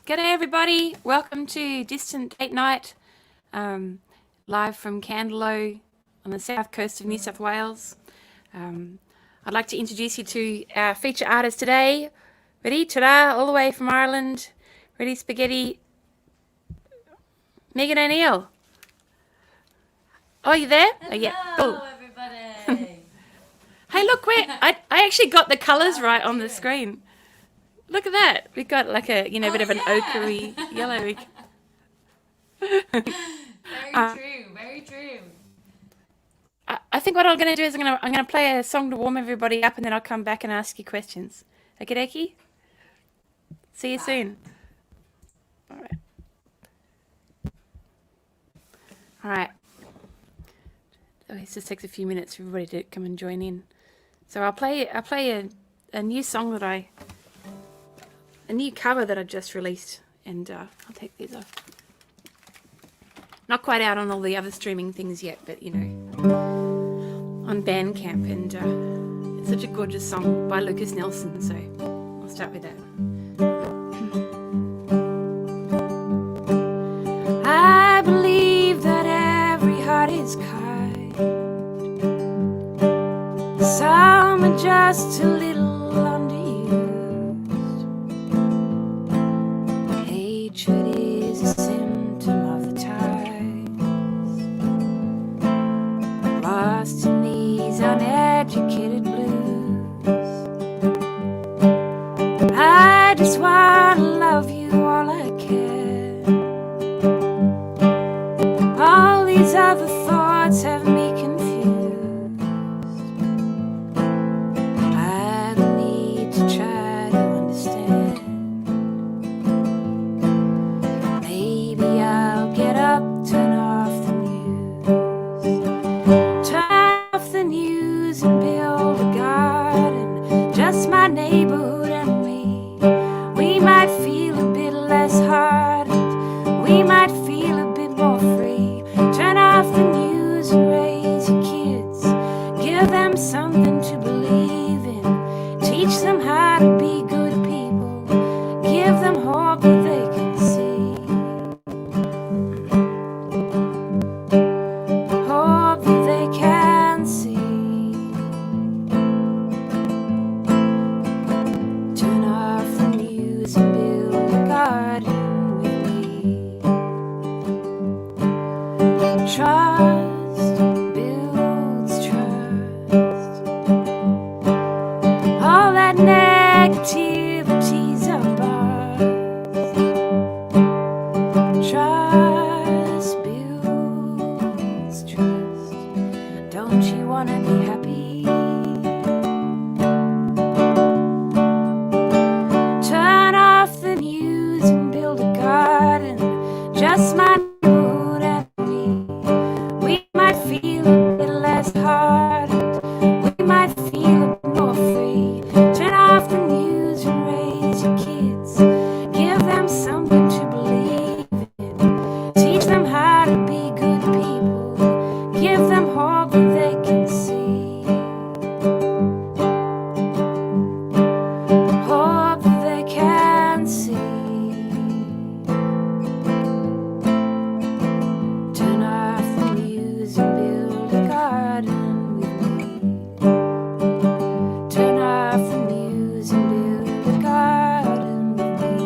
G'day everybody, welcome to Distant Date Night, live from Candelo on the south coast of New South Wales. I'd like to introduce you to our feature artist today. Ready? Ta-da, all the way from Ireland. Ready, spaghetti. Megan O'Neill. Oh, you there? Hello, yeah. Oh. everybody. Hey, look, I actually got the colours right on the screen. Look at that. We've got like a, bit of an ochre-y, yellowy. Very true. I think what I'm going to do is I'm going to play a song to warm everybody up, and then I'll come back and ask you questions. Okie dokie? See you soon. All right. All right. Oh, it just takes a few minutes for everybody to come and join in. So I'll play a new song a new cover that I just released, and I'll take these off. Not quite out on all the other streaming things yet, but on Bandcamp, and it's such a gorgeous song by Lucas Nelson, so I'll start with that. I believe that every heart is kind. Some are just a little underused. Hatred is a symptom of the times. Lost in these uneducated blues. I just want to love you all I can. All these other thoughts have me confused. I don't need to try to understand. Maybe I'll get up, turn off the news. Turn off the news and build a garden. Just my neighborhood and me. We might feel a bit less hardened. We might feel a bit more free. Turn off the news and raise your kids. Give them something to believe in. Teach them how to be good people. Give them hope that they can see. Hope that they can see. Turn off the news and build a garden with me. Trust builds trust. All that negativity's a buzz. Trust builds trust. Don't you wanna be happy? Turn off the news and build a garden. Just my neighborhood and me. We might feel a bit less hardened. We might feel a bit more free. Turn off the news and raise your kids. Give them something to believe in. Teach them how to be good people. Give them hope that they can see. Hope that they can see. Turn off the news and build a garden with me. Turn off the news and build a garden with me.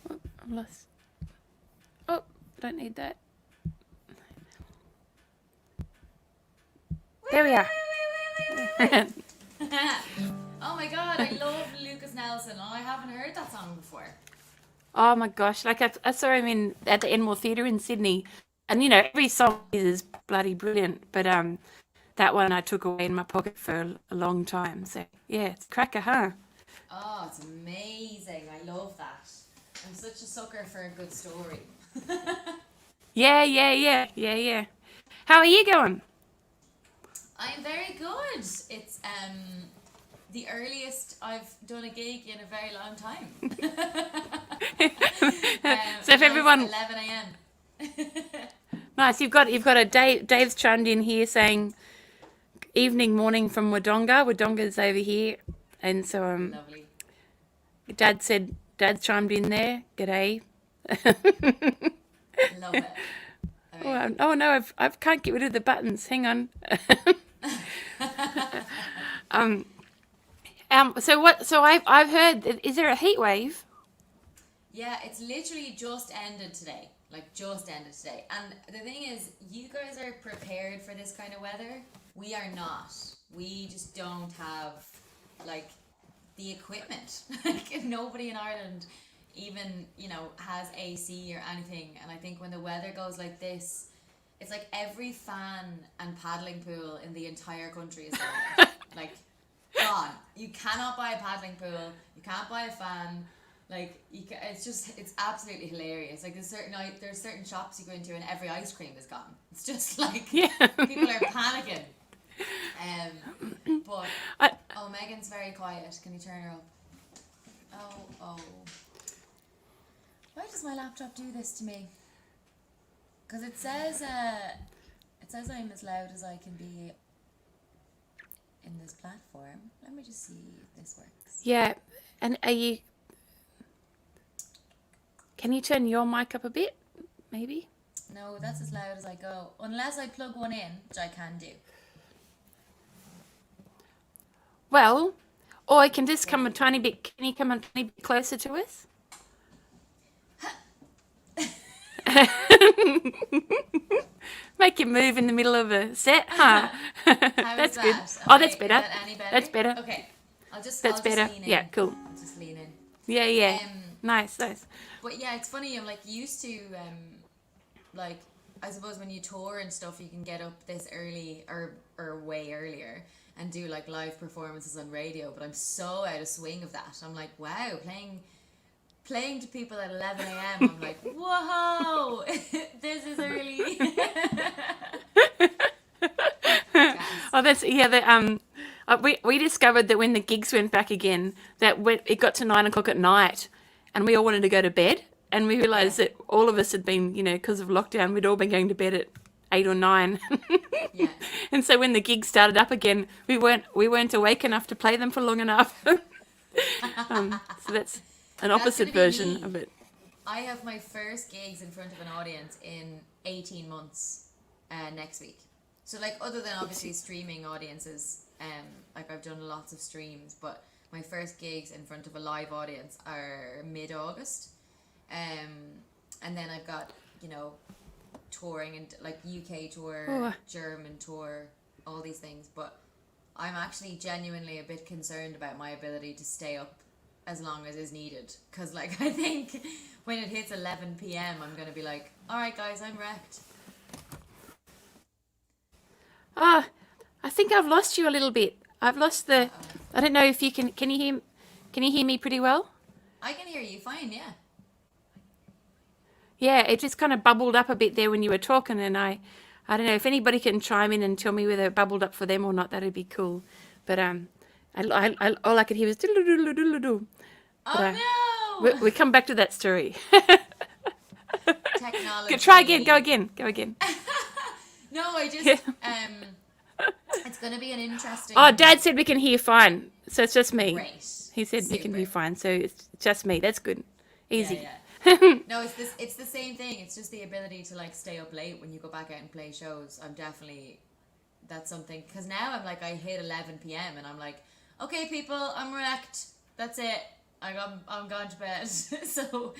Oh, I'm lost. Oh, don't need that. There we are. Oh my god, I love Lucas Nelson. I haven't heard that song before. Oh my gosh! Like I saw him at the Enmore Theatre in Sydney, and every song is bloody brilliant. But that one I took away in my pocket for a long time. So yeah, it's a cracker, huh? Oh, it's amazing. I love that. I'm such a sucker for a good story. Yeah. How are you going? I'm very good. It's the earliest I've done a gig in a very long time. So if everyone 11 a.m. Nice. You've got a Dave. Dave's chimed in here saying evening, morning from Wodonga. Wodonga's over here, and so Lovely. Dad chimed in there. G'day. Love it. Amazing. Oh no, I can't get rid of the buttons. Hang on. um, So what? So I've heard. Is there a heat wave? Yeah, it's literally just ended today. Like, just ended today. And the thing is, you guys are prepared for this kind of weather. We are not. We just don't have, like, the equipment. Like, nobody in Ireland even, has AC or anything. And I think when the weather goes like this, it's like every fan and paddling pool in the entire country is going out. Like, gone. You cannot buy a paddling pool. You can't buy a fan. Like, it's absolutely hilarious. Like, there's certain shops you go into and every ice cream is gone. It's just like, Yeah. people are panicking. But, I, Megan's very quiet. Can you turn her up? Oh. Why does my laptop do this to me? Because it says I'm as loud as I can be in this platform. Let me just see if this works. yeah. And can you turn your mic up a bit? Maybe. No, that's as loud as I go. Unless I plug one in, which I can do. Well, or I can just come a tiny bit. Can you come a tiny bit closer to us? Make it move in the middle of a set, huh? That's good. That? Oh, Okay, that's better. Is that any better? That's better. Okay. I'll just better. lean in. Yeah, cool. I'll just lean in. Yeah. Nice. But yeah, it's funny. I'm like used to like, I suppose when you tour and stuff, you can get up this early or way earlier and do like live performances on radio. But I'm so out of swing of that. I'm like, wow, playing to people at 11 a.m. I'm like, whoa, this is early. Oh, that's we discovered that when the gigs went back again, it got to 9 o'clock at night, and we all wanted to go to bed, and we realised that all of us had been, because of lockdown, we'd all been going to bed at 8 or 9. Yeah. And so when the gigs started up again, we weren't awake enough to play them for long enough. So that's an opposite version of it. I have my first gigs in front of an audience in 18 months next week. So, like, other than obviously streaming audiences, like I've done lots of streams, but my first gigs in front of a live audience are mid-August. And then I've got, touring and like UK tour, German tour, all these things. But I'm actually genuinely a bit concerned about my ability to stay up as long as is needed. Because, like, I think when it hits 11 p.m, I'm going to be like, all right, guys, I'm wrecked. I think I've lost you a little bit. I've lost the. I don't know if you can. Can you hear me pretty well? I can hear you fine, yeah. Yeah, it just kind of bubbled up a bit there when you were talking, and I don't know if anybody can chime in and tell me whether it bubbled up for them or not. That'd be cool. But all I could hear was doodle-doodle-doodle-doodle. Oh no! We come back to that story. Technology. Try again. Go again. No, I just it's going to be an interesting. Oh, Dad said we can hear fine, so it's just me. Great. He said we can hear fine, so it's just me. That's good. Easy. Yeah. No, it's the same thing. It's just the ability to like stay up late when you go back out and play shows. That's something, because now I'm like, I hit 11 p.m. and I'm like, okay, people, I'm wrecked. That's it. I'm gone to bed. So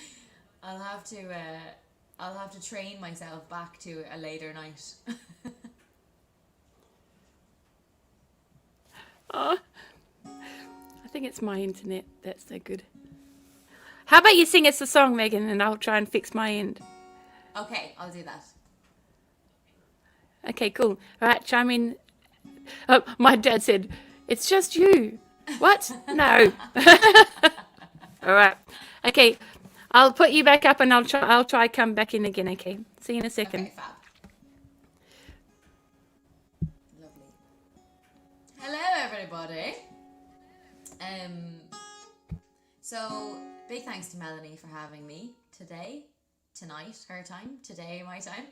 I'll have to train myself back to a later night. Oh, I think it's my internet. That's so good. How about you sing us a song, Megan, and I'll try and fix my end. Okay, I'll do that. Okay, cool. All right, chime in. Oh, my dad said, it's just you. What? No. All right. Okay, I'll put you back up and I'll try come back in again, okay? See you in a second. Okay, fab. Lovely. Hello, everybody. So big thanks to Melanie for having me tonight, her time, today, my time.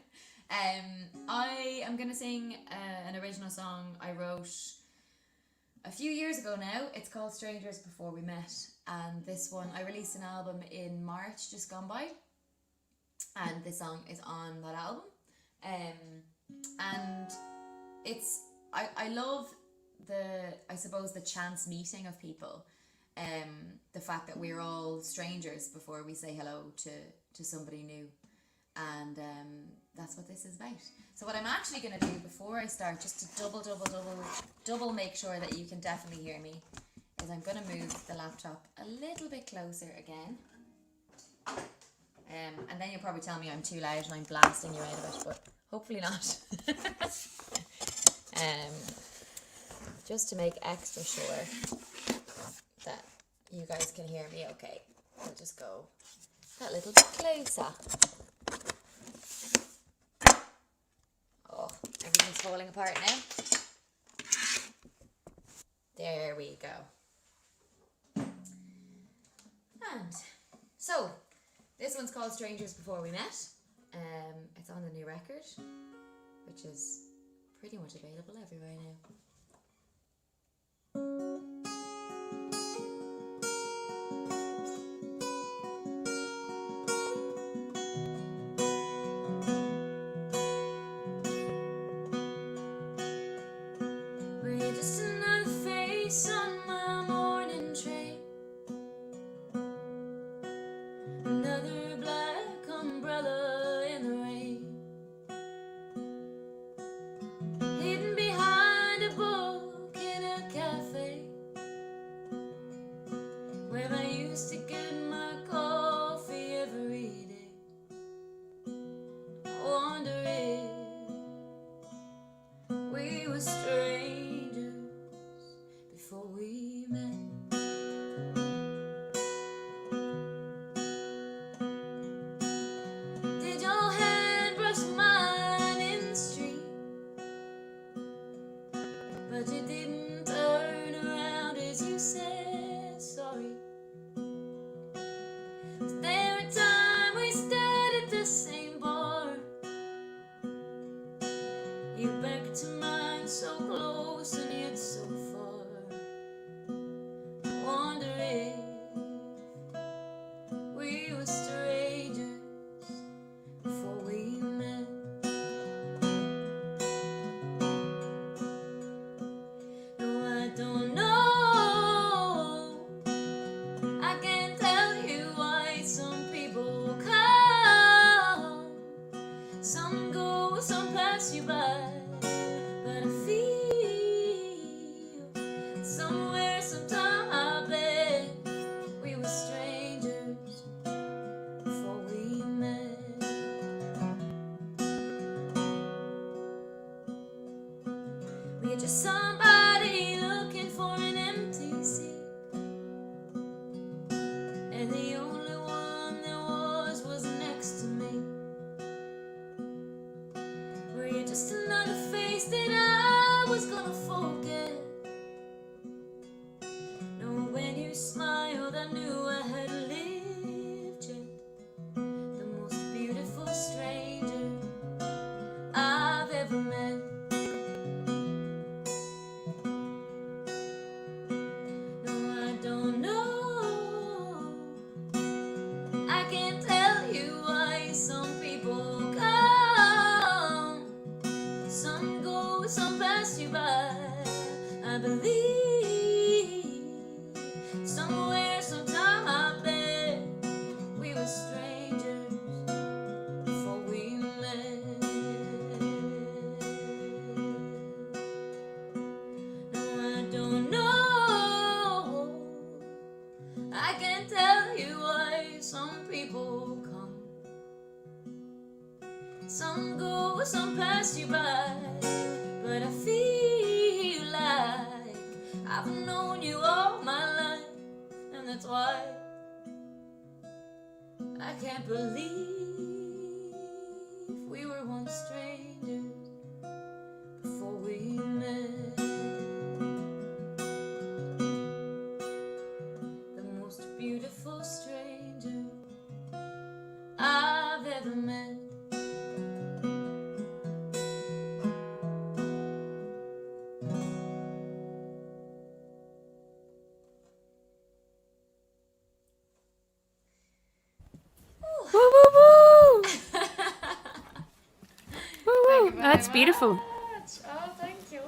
I am gonna sing an original song I wrote a few years ago now. It's called Strangers Before We Met, and this one, I released an album in March just gone by, and this song is on that album. And it's, I love I suppose the chance meeting of people, the fact that we're all strangers before we say hello to somebody new, and that's what this is about. So what I'm actually going to do before I start, just to double make sure that you can definitely hear me, is I'm going to move the laptop a little bit closer again, and then you'll probably tell me I'm too loud and I'm blasting you out of it, but hopefully not. Just to make extra sure that you guys can hear me okay, I'll just go that little bit closer. Oh, everything's falling apart now. There we go. And so, this one's called Strangers Before We Met. It's on the new record, which is pretty much available everywhere now. We're just another face on my morning train, another black umbrella in the rain, hidden behind a book in a cafe, where I used to get my coffee every day. I wonder if we were strangers before we met. Did your hand brush mine in the street, but you didn't turn around as you said sorry? Was there a time we stood at the same bar, you back to mine so close and yet so far? I wonder if we were strangers before we met. No, I don't know. I can't tell you why some people come, some go, some pass you by. But I feel somewhere, sometime, I bet we were strangers before we met. We're just somebody looking for an empty seat, and the only one there was next to me. We're just another face that I was gonna forget. No, when you smiled, I knew I had lived yet. The most beautiful stranger I've ever met. No, I don't know. I can't tell you why some people come, some go, some pass you by. I believe somewhere, sometime, I bet we were strangers before we met. No, I don't know. I can't tell you why some people come, some go, some pass you by. But I feel like I've known you all my life, and that's why I can't believe we were once strangers before we met. The most beautiful stranger I've ever met. very it's beautiful. much. Oh, thank you.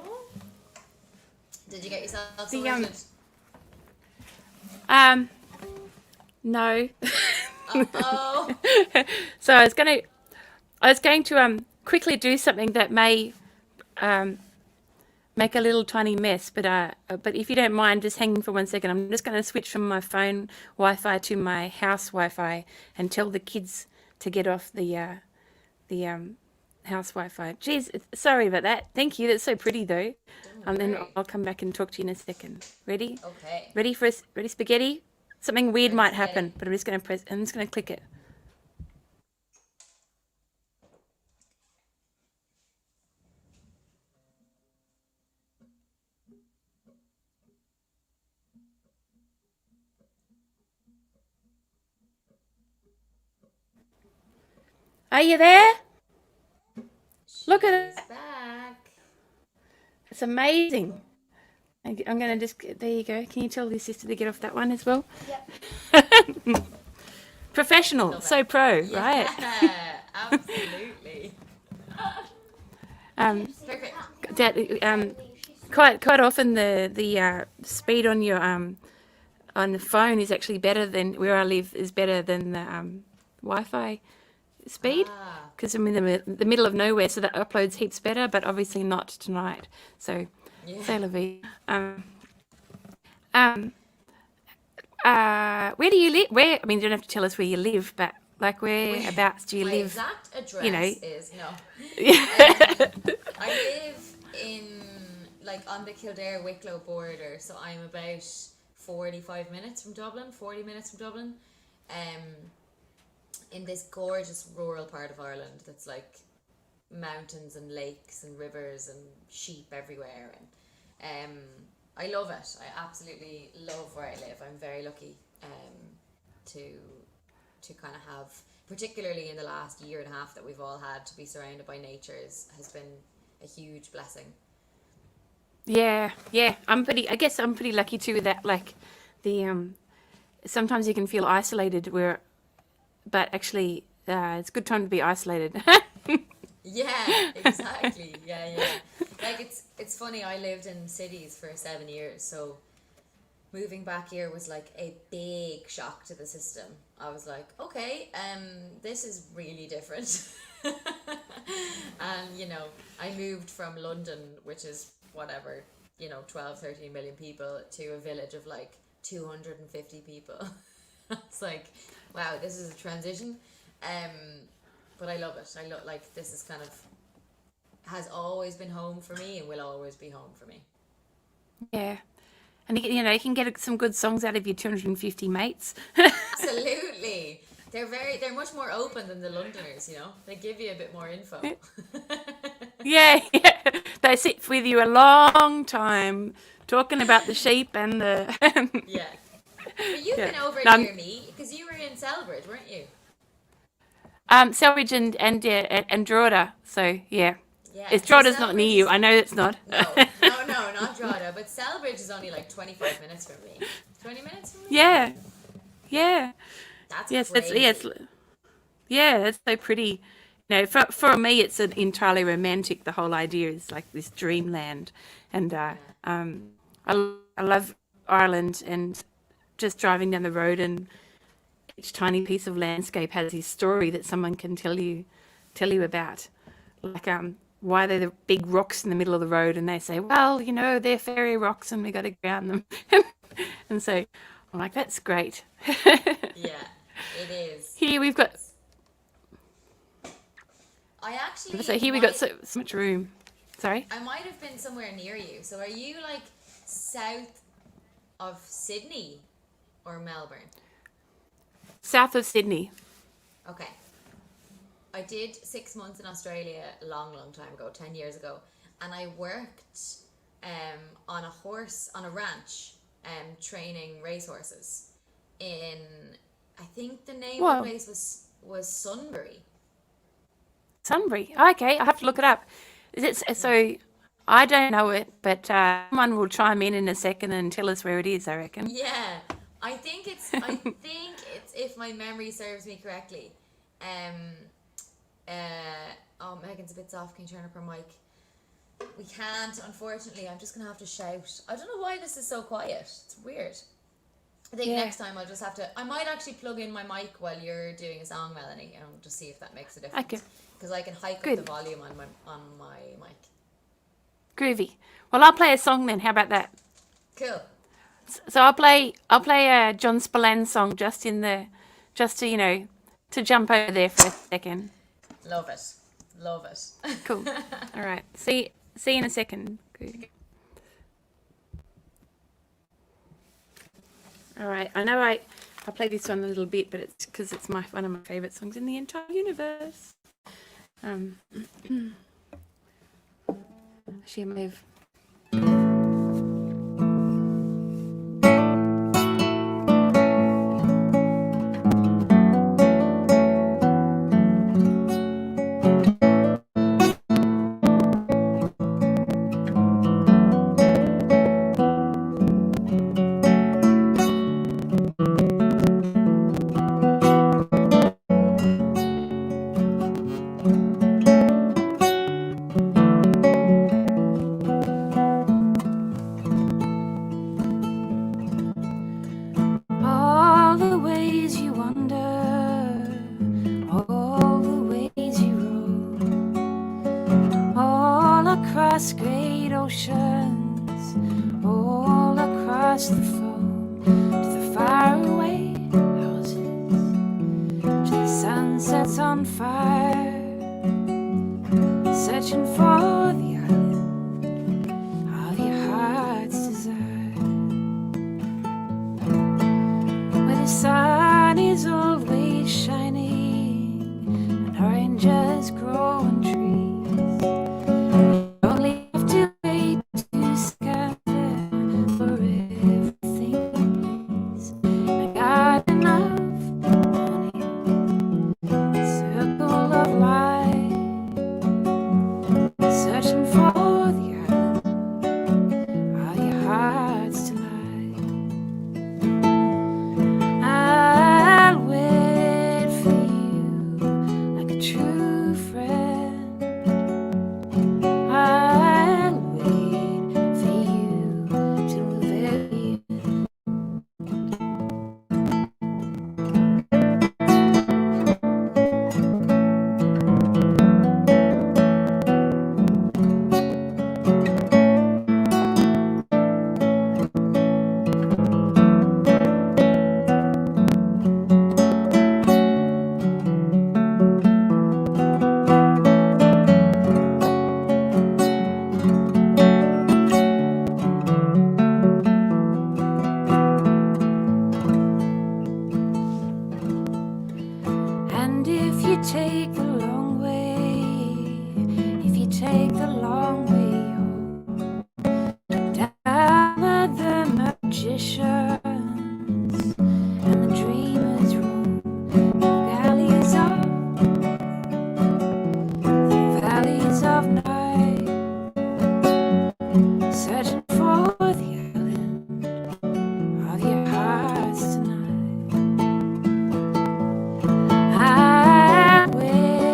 Did you get yourself The sorted? um no. Uh-oh. So I was going to quickly do something that may um make a little tiny mess, but if you don't mind just hanging for 1 second, I'm just going to switch from my phone Wi-Fi to my house Wi-Fi and tell the kids to get off the house Wi-Fi. Jeez, sorry about that. Thank you. That's so pretty though. Don't Then worry. I'll come back and talk to you in a second. Ready? Okay. Ready spaghetti? Something weird Ready might spaghetti. happen, but I'm just going to click it. Are you there? Look at She's that. back. It's amazing. I'm going to just, there you go. Can you tell your sister to get off that one as well? Yep. Professional, Love so it. pro, Yeah, right? absolutely. Um, Perfect. that quite often the speed on your on the phone is actually better than where I live is better than the Wi-Fi speed Ah, because I'm in the middle of nowhere, so that uploads heaps better, but obviously not tonight. So, yeah. c'est la vie. Um, where do you live? Where? I mean, you don't have to tell us where you live, but like whereabouts do you My live? exact You know. address is no. I live in like on the Kildare Wicklow border, so I'm about 45 minutes from Dublin, 40 minutes from Dublin. Um, in this gorgeous rural part of Ireland that's like mountains and lakes and rivers and sheep everywhere, and I love it. I absolutely love where I live. I'm very lucky to kind of have, particularly in the last year and a half that we've all had, to be surrounded by nature has been a huge blessing. Yeah, yeah. I guess I'm pretty lucky too with that. Like, the sometimes you can feel isolated, but actually, it's a good time to be isolated. Yeah, exactly. Yeah. Like it's funny. I lived in cities for 7 years, so moving back here was like a big shock to the system. I was like, okay, this is really different. And I moved from London, which is whatever, 12, 13 million people, to a village of like 250 people. It's like, wow, this is a transition. But I love it. I love, like, this is kind of has always been home for me and will always be home for me. Yeah, and you can get some good songs out of your 250 mates. Absolutely. They're much more open than the Londoners, They give you a bit more info. Yeah, yeah. They sit with you a long time talking about the sheep and the. Yeah. But you've Yeah. been over No, near me because you were in Selbridge, weren't you? Selridge and Drogheda. So yeah, Yeah. it's So Drogheda's not near Selbridge you. is I know it's not. no, not Drogheda, but Selbridge is only like 25 minutes from me. 20 minutes from me? Yeah, yeah. That's Yes, crazy. it's so pretty. For me, it's an entirely romantic. The whole idea is like this dreamland, and Yeah. I love Ireland and just driving down the road, and each tiny piece of landscape has his story that someone can tell you about. Like why they're the big rocks in the middle of the road, and they say, well, they're fairy rocks, and we got to ground them. And so I'm like, that's great. Yeah, it is. Here we've got I actually so here we got so much room. Sorry. I might have been somewhere near you. So are you like south of Sydney or Melbourne? South of Sydney. Okay. I did 6 months in Australia a long, long time ago, 10 years ago. And I worked on a ranch, training racehorses in, I think the name of Whoa. the place was Sunbury. Sunbury. Okay, I have to look it up. So? I don't know it, but someone will chime in a second and tell us where it is. I reckon. Yeah, I think it's if my memory serves me correctly, Oh, Megan's a bit soft. Can you turn up her mic? We can't, unfortunately. I'm just going to have to shout. I don't know why this is so quiet. It's weird. I think next time I'll just have to... I might actually plug in my mic while you're doing a song, Melanie, and just see if that makes a difference. Okay. Because I can hike Good. up the volume on my mic. Groovy. Well, I'll play a song then. How about that? Cool. So I'll play a John Spillane song just to to jump over there for a second. Love it. Love it. Cool. All right. See you in a second. All right. I know I play this one a little bit, but it's because it's one of my favorite songs in the entire universe. Actually, I may have. All the ways you wander, all the ways you roam, all across great oceans, all across the foam, to the faraway houses, to the sunsets on fire, searching for the island of your heart's desire. The sun is always shining and oranges grow on trees. You only have to wait to scan them for everything you please. In a garden of morning, circle of light, searching for the island of your heart's delight. I'll wait for you like a true friend. I'll wait for you till the very end. And if you take the long way, if you take the long way home, down with the magicians and the dreamers roam, the valleys of night, searching for the island of your hearts tonight. I'll wait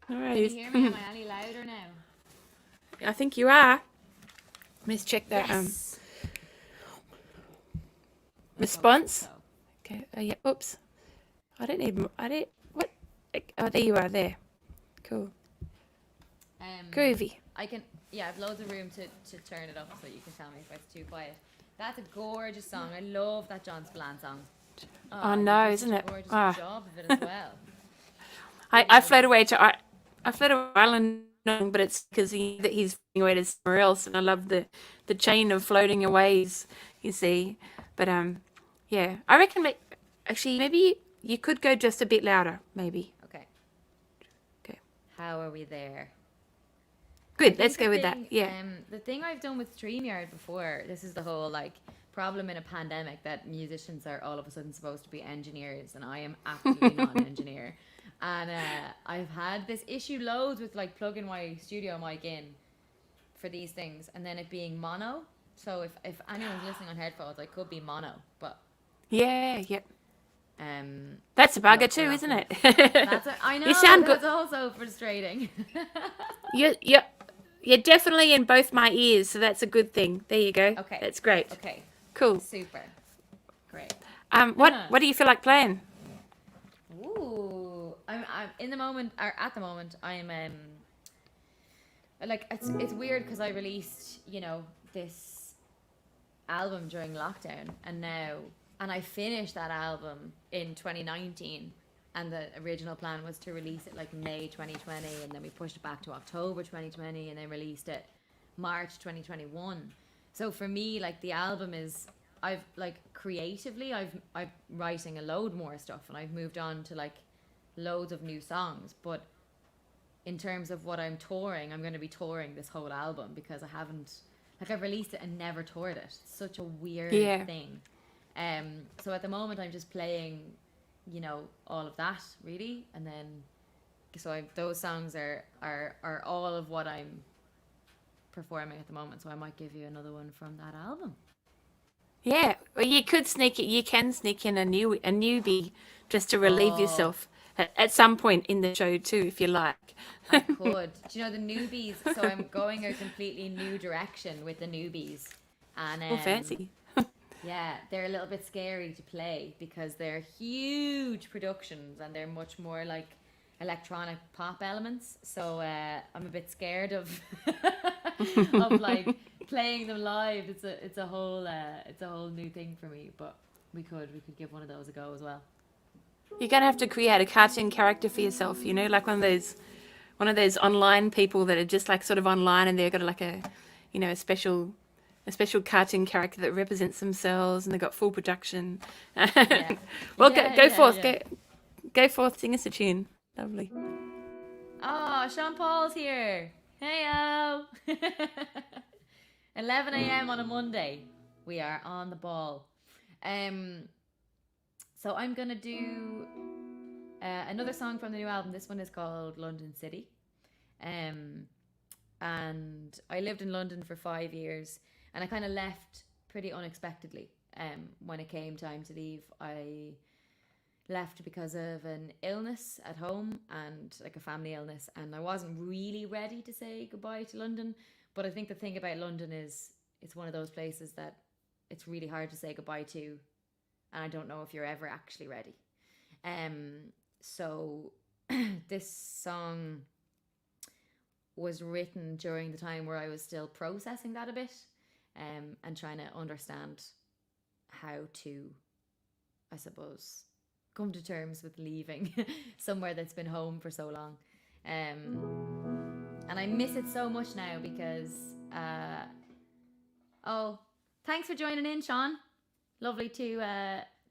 All Can you right. hear me? Am I any louder now? I think you are. Let's check that Yes. Let's hope response. so. Okay. Oh, yeah. Oops. I don't need. I don't. What? Oh, there you are. There. Cool. Groovy. I can. Yeah, I've loads of room to turn it up so you can tell me if it's too quiet. That's a gorgeous song. I love that John Spillane song. Oh You no, did isn't such a it? gorgeous Ah, job of it as well. I float away to I float away to Ireland, but it's because that he's floating away to somewhere else, and I love the chain of floating aways. You see, but yeah, I reckon actually maybe you could go just a bit louder, maybe. Okay. Okay, How are we there? good. Let's go with that. Yeah. The thing I've done with StreamYard before, this is the whole like problem in a pandemic that musicians are all of a sudden supposed to be engineers, and I am absolutely not an engineer. And I've had this issue loads with like plugging my studio mic in for these things, and then it being mono. So if anyone's listening on headphones, I could be mono, but Yeah. Yep. um, That's a bugger look, too, isn't it? I know You sound good. that's also frustrating. You're definitely in both my ears, so that's a good thing. There you go. Okay. That's great. Okay. Cool. Super. Great. What do you feel like playing? Ooh, I'm in the moment, or at the moment, I'm like it's weird because I released this album during lockdown, and I finished that album in 2019, and the original plan was to release it like May 2020, and then we pushed it back to October 2020, and then released it March 2021. So for me, like the album is, I've like creatively I'm writing a load more stuff, and I've moved on to like loads of new songs. But in terms of what I'm touring, I'm going to be touring this whole album because I've released it and never toured it. It's such a weird thing. So at the moment I'm just playing, all of that really, and then those songs are all of what I'm performing at the moment. So I might give you another one from that album. Yeah, well, you can sneak in a newbie just to relieve yourself at some point in the show too, if you like. I could. Do you know the newbies? So I'm going a completely new direction with the newbies, and Oh, fancy. yeah, they're a little bit scary to play because they're huge productions and they're much more like electronic pop elements. So I'm a bit scared of of like playing them live. It's a whole new thing for me. But we could give one of those a go as well. You're gonna have to create a cartoon character for yourself, like one of those online people that are just like sort of online, and they've got like a special cartoon character that represents themselves, and they've got full production. Yeah. Well, Yeah, go yeah, forth, yeah. go forth, sing us a tune. Lovely. Oh, Sean Paul's here. Heyo. 11 a.m. on a Monday. We are on the ball. So I'm gonna do another song from the new album. This one is called London City. And I lived in London for 5 years, and I kind of left pretty unexpectedly. When it came time to leave, I left because of an illness at home, and like a family illness, and I wasn't really ready to say goodbye to London. But I think the thing about London is it's one of those places that it's really hard to say goodbye to, and I don't know if you're ever actually ready. So this song was written during the time where I was still processing that a bit, and trying to understand how to, I suppose, come to terms with leaving somewhere that's been home for so long. And I miss it so much now because oh, thanks for joining in, Sean. Lovely to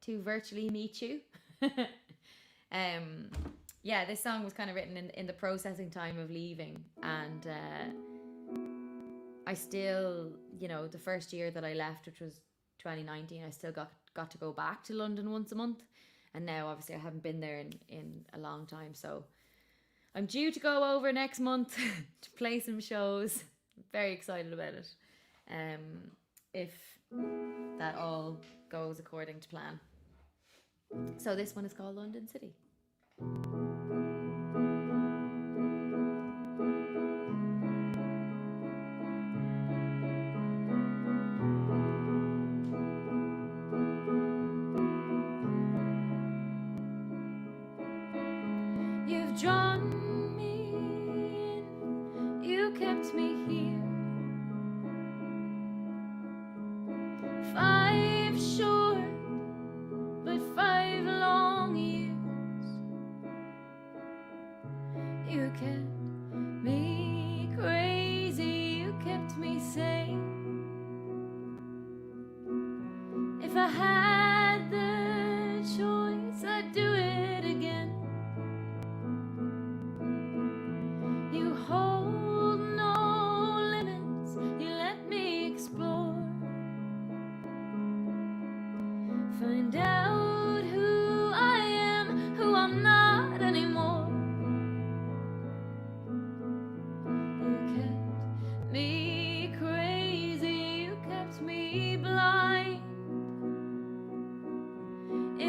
virtually meet you. Yeah, this song was kind of written in the processing time of leaving, and I still, the first year that I left, which was 2019, I still got to go back to London once a month, and now obviously I haven't been there in a long time, so I'm due to go over next month to play some shows. I'm very excited about it. If that all goes according to plan. So this one is called London City.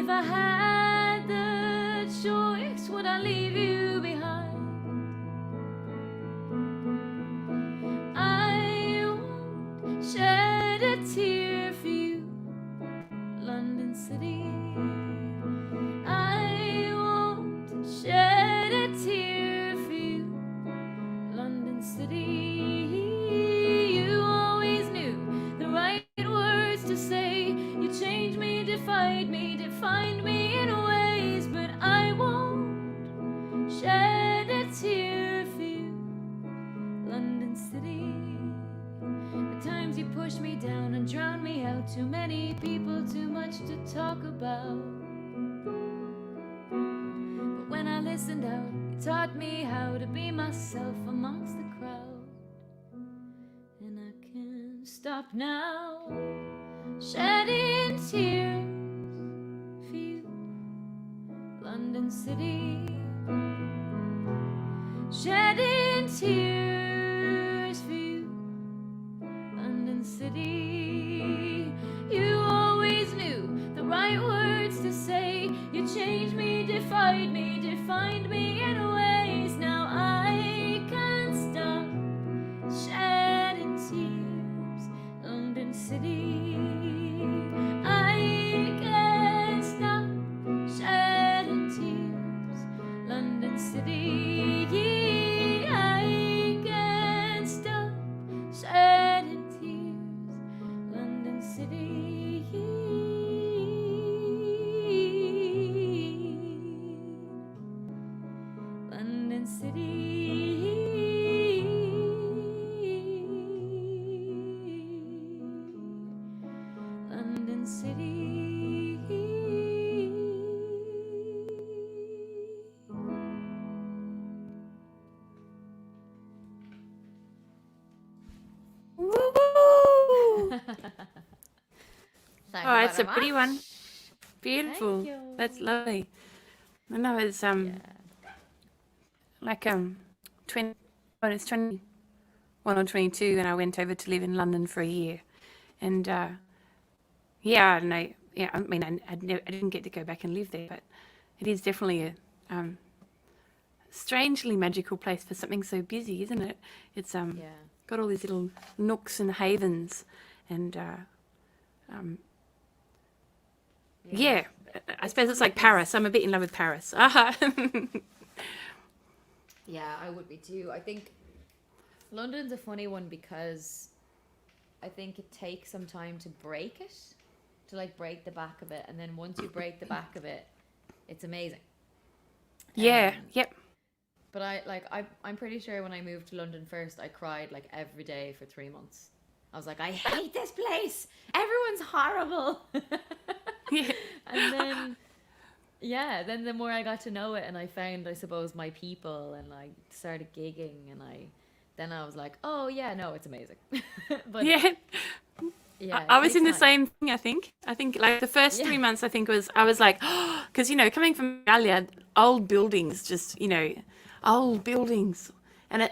if I had the choice, would I leave you behind? I won't shed a tear for you, London City. I won't shed a tear for you, London City. You always knew the right words to say. You changed me, defied me, defined me in ways, but I won't shed a tear for you, London City. The times you pushed me down and drowned me out, too many people, too much to talk about. But when I listened out, you taught me how to be myself amongst the crowd. And I can't stop now, shedding tears for you, London City. Shedding tears for you, London City. You always knew the right words to say. You changed me, defied me, defined me in ways. Now I can't stop shedding tears, London City. I can't stop shedding tears, London City. I can't stop shedding tears, London City. London City. London City. Woo! Thank Oh, you it's a very pretty much. one. Beautiful. you. That's lovely. I know it's like 20 when it's 21 or 22 and I went over to live in London for a year. And yeah, I don't know. Yeah, I mean, I didn't get to go back and live there, but it is definitely a strangely magical place for something so busy, isn't it? It's Yeah. got all these little nooks and havens, and yeah, I suppose it's like Paris. I'm a bit in love with Paris. Yeah, I would be too. I think London's a funny one because I think it takes some time to break it, to like break the back of it, and then once you break the back of it, it's amazing. Yeah, Um, yep. But I'm pretty sure when I moved to London first, I cried like every day for 3 months. I was like, I hate this place. Everyone's horrible. Yeah. And then, yeah, then the more I got to know it and I found, I suppose, my people and I started gigging and then I was like, oh yeah, no, it's amazing. But Yeah. yeah, I it was takes in the time. same thing, I think. Like the first Yeah. 3 months, I think I was like, oh, because, coming from Australia, old buildings, just, old buildings and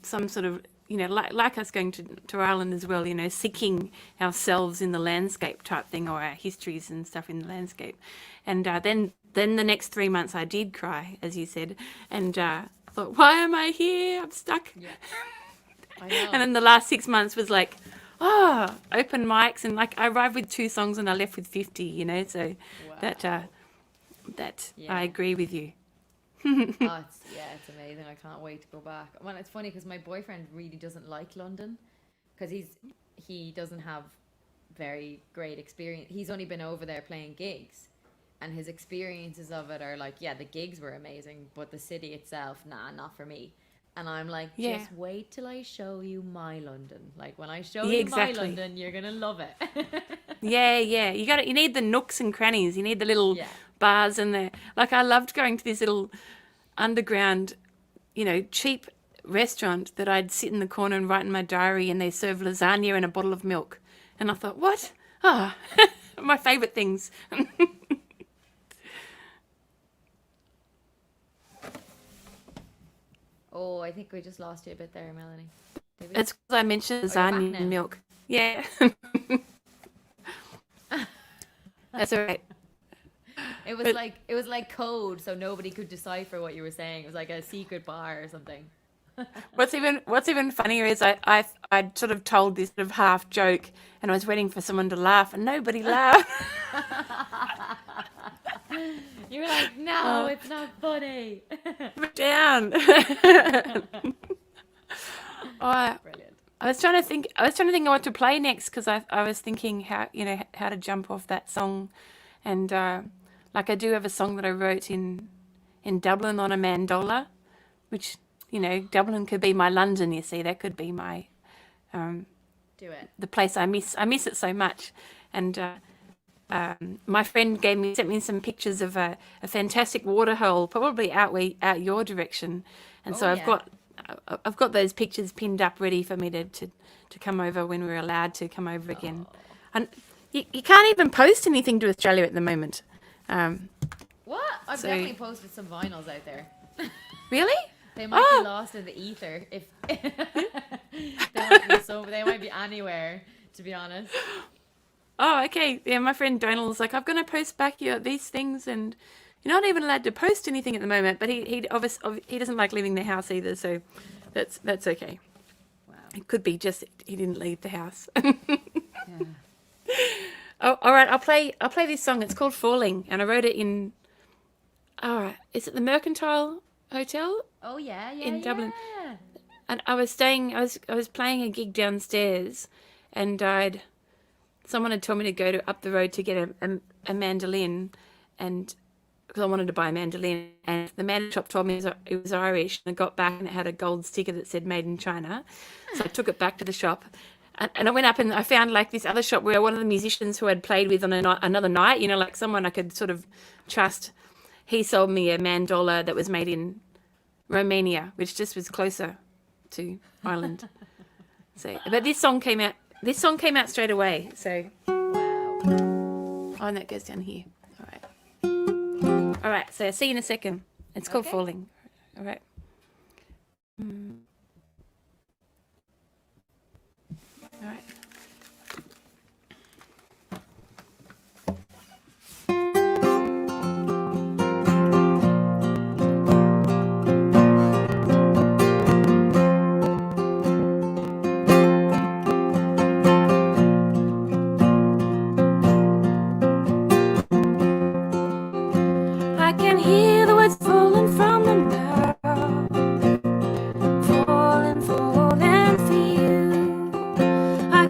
some sort of, like us going to Ireland as well, seeking ourselves in the landscape type thing or our histories and stuff in the landscape. And then the next 3 months I did cry, as you said, and thought, why am I here? I'm stuck. Yeah, I know. And then the last 6 months was like, open mics, and like I arrived with 2 songs and I left with 50, so Wow. that Yeah. I agree with you. It's amazing. I can't wait to go back. Well, it's funny because my boyfriend really doesn't like London because he doesn't have very great experience. He's only been over there playing gigs, and his experiences of it are like, yeah, the gigs were amazing, but the city itself, nah, not for me. And I'm like, Yeah. just wait till I show you my London. Like when I show Yeah, you exactly. my London, you're gonna love it. Yeah. You need the nooks and crannies. You need the little Yeah. bars and I loved going to this little underground, cheap restaurant that I'd sit in the corner and write in my diary, and they serve lasagna and a bottle of milk. And I thought, what? My favourite things. Oh, I think we just lost you a bit there, Melanie. Did we? It's because I mentioned you're back lasagna now. and milk. Yeah. That's all right. It was But like code, so nobody could decipher what you were saying. It was like a secret bar or something. what's even funnier is I'd sort of told this sort of half joke, and I was waiting for someone to laugh, and nobody laughed. You were like, no, it's not funny. Put it down. Oh, Brilliant. I was trying to think of what to play next because I was thinking how how to jump off that song, and like I do have a song that I wrote in Dublin on a mandola, which Dublin could be my London. You see, that could be my Do it. the place I miss. I miss it so much, and my friend sent me some pictures of a fantastic waterhole, probably out your direction, and so Oh, yeah. I've got those pictures pinned up ready for me to come over when we're allowed to come over again. And you can't even post anything to Australia at the moment. What? I've So- definitely posted some vinyls out there. Really? They might Oh. be lost in the ether if they might be anywhere, to be honest. Oh, okay. Yeah, my friend Donald's like, I'm going to post back these things, and you're not even allowed to post anything at the moment. But he obviously he doesn't like leaving the house either, so that's okay. Wow. It could be just he didn't leave the house. Yeah. Oh, all right. I'll play this song. It's called "Falling," and I wrote it in. All right. Is it the Mercantile Hotel Oh yeah, yeah, in Dublin? yeah. And I was playing a gig downstairs, and someone had told me to go up the road to get a mandolin, and because I wanted to buy a mandolin, and the man shop told me it was Irish, and I got back and it had a gold sticker that said "Made in China," so I took it back to the shop. And I went up and I found like this other shop where one of the musicians who I'd played with on another night, like someone I could sort of trust, he sold me a mandola that was made in Romania, which just was closer to Ireland. So, but this song came out. This song came out straight away. So, Wow. oh, and that goes down here. All right. All right. So, see you in a second. It's called Okay. Falling. All right. All right. I can hear the words falling from the mouth, falling, falling for you. I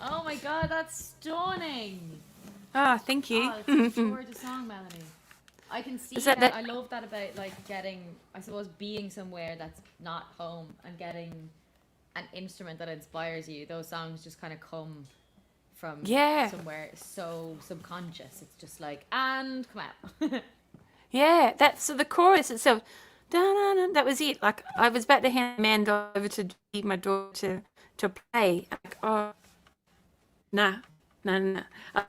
Oh my god, that's stunning. Oh, thank you. Oh, it's such a gorgeous song, Melanie. I can see Is that, that- I love that about like getting, I suppose, being somewhere that's not home and getting an instrument that inspires you. Those songs just kind of come from Yeah. somewhere so subconscious. It's just like, and come out. Yeah, that's so the chorus itself. Da-na-na, that was it. Like I was about to hand Amanda over to my daughter to play. Like, oh, nah, nah.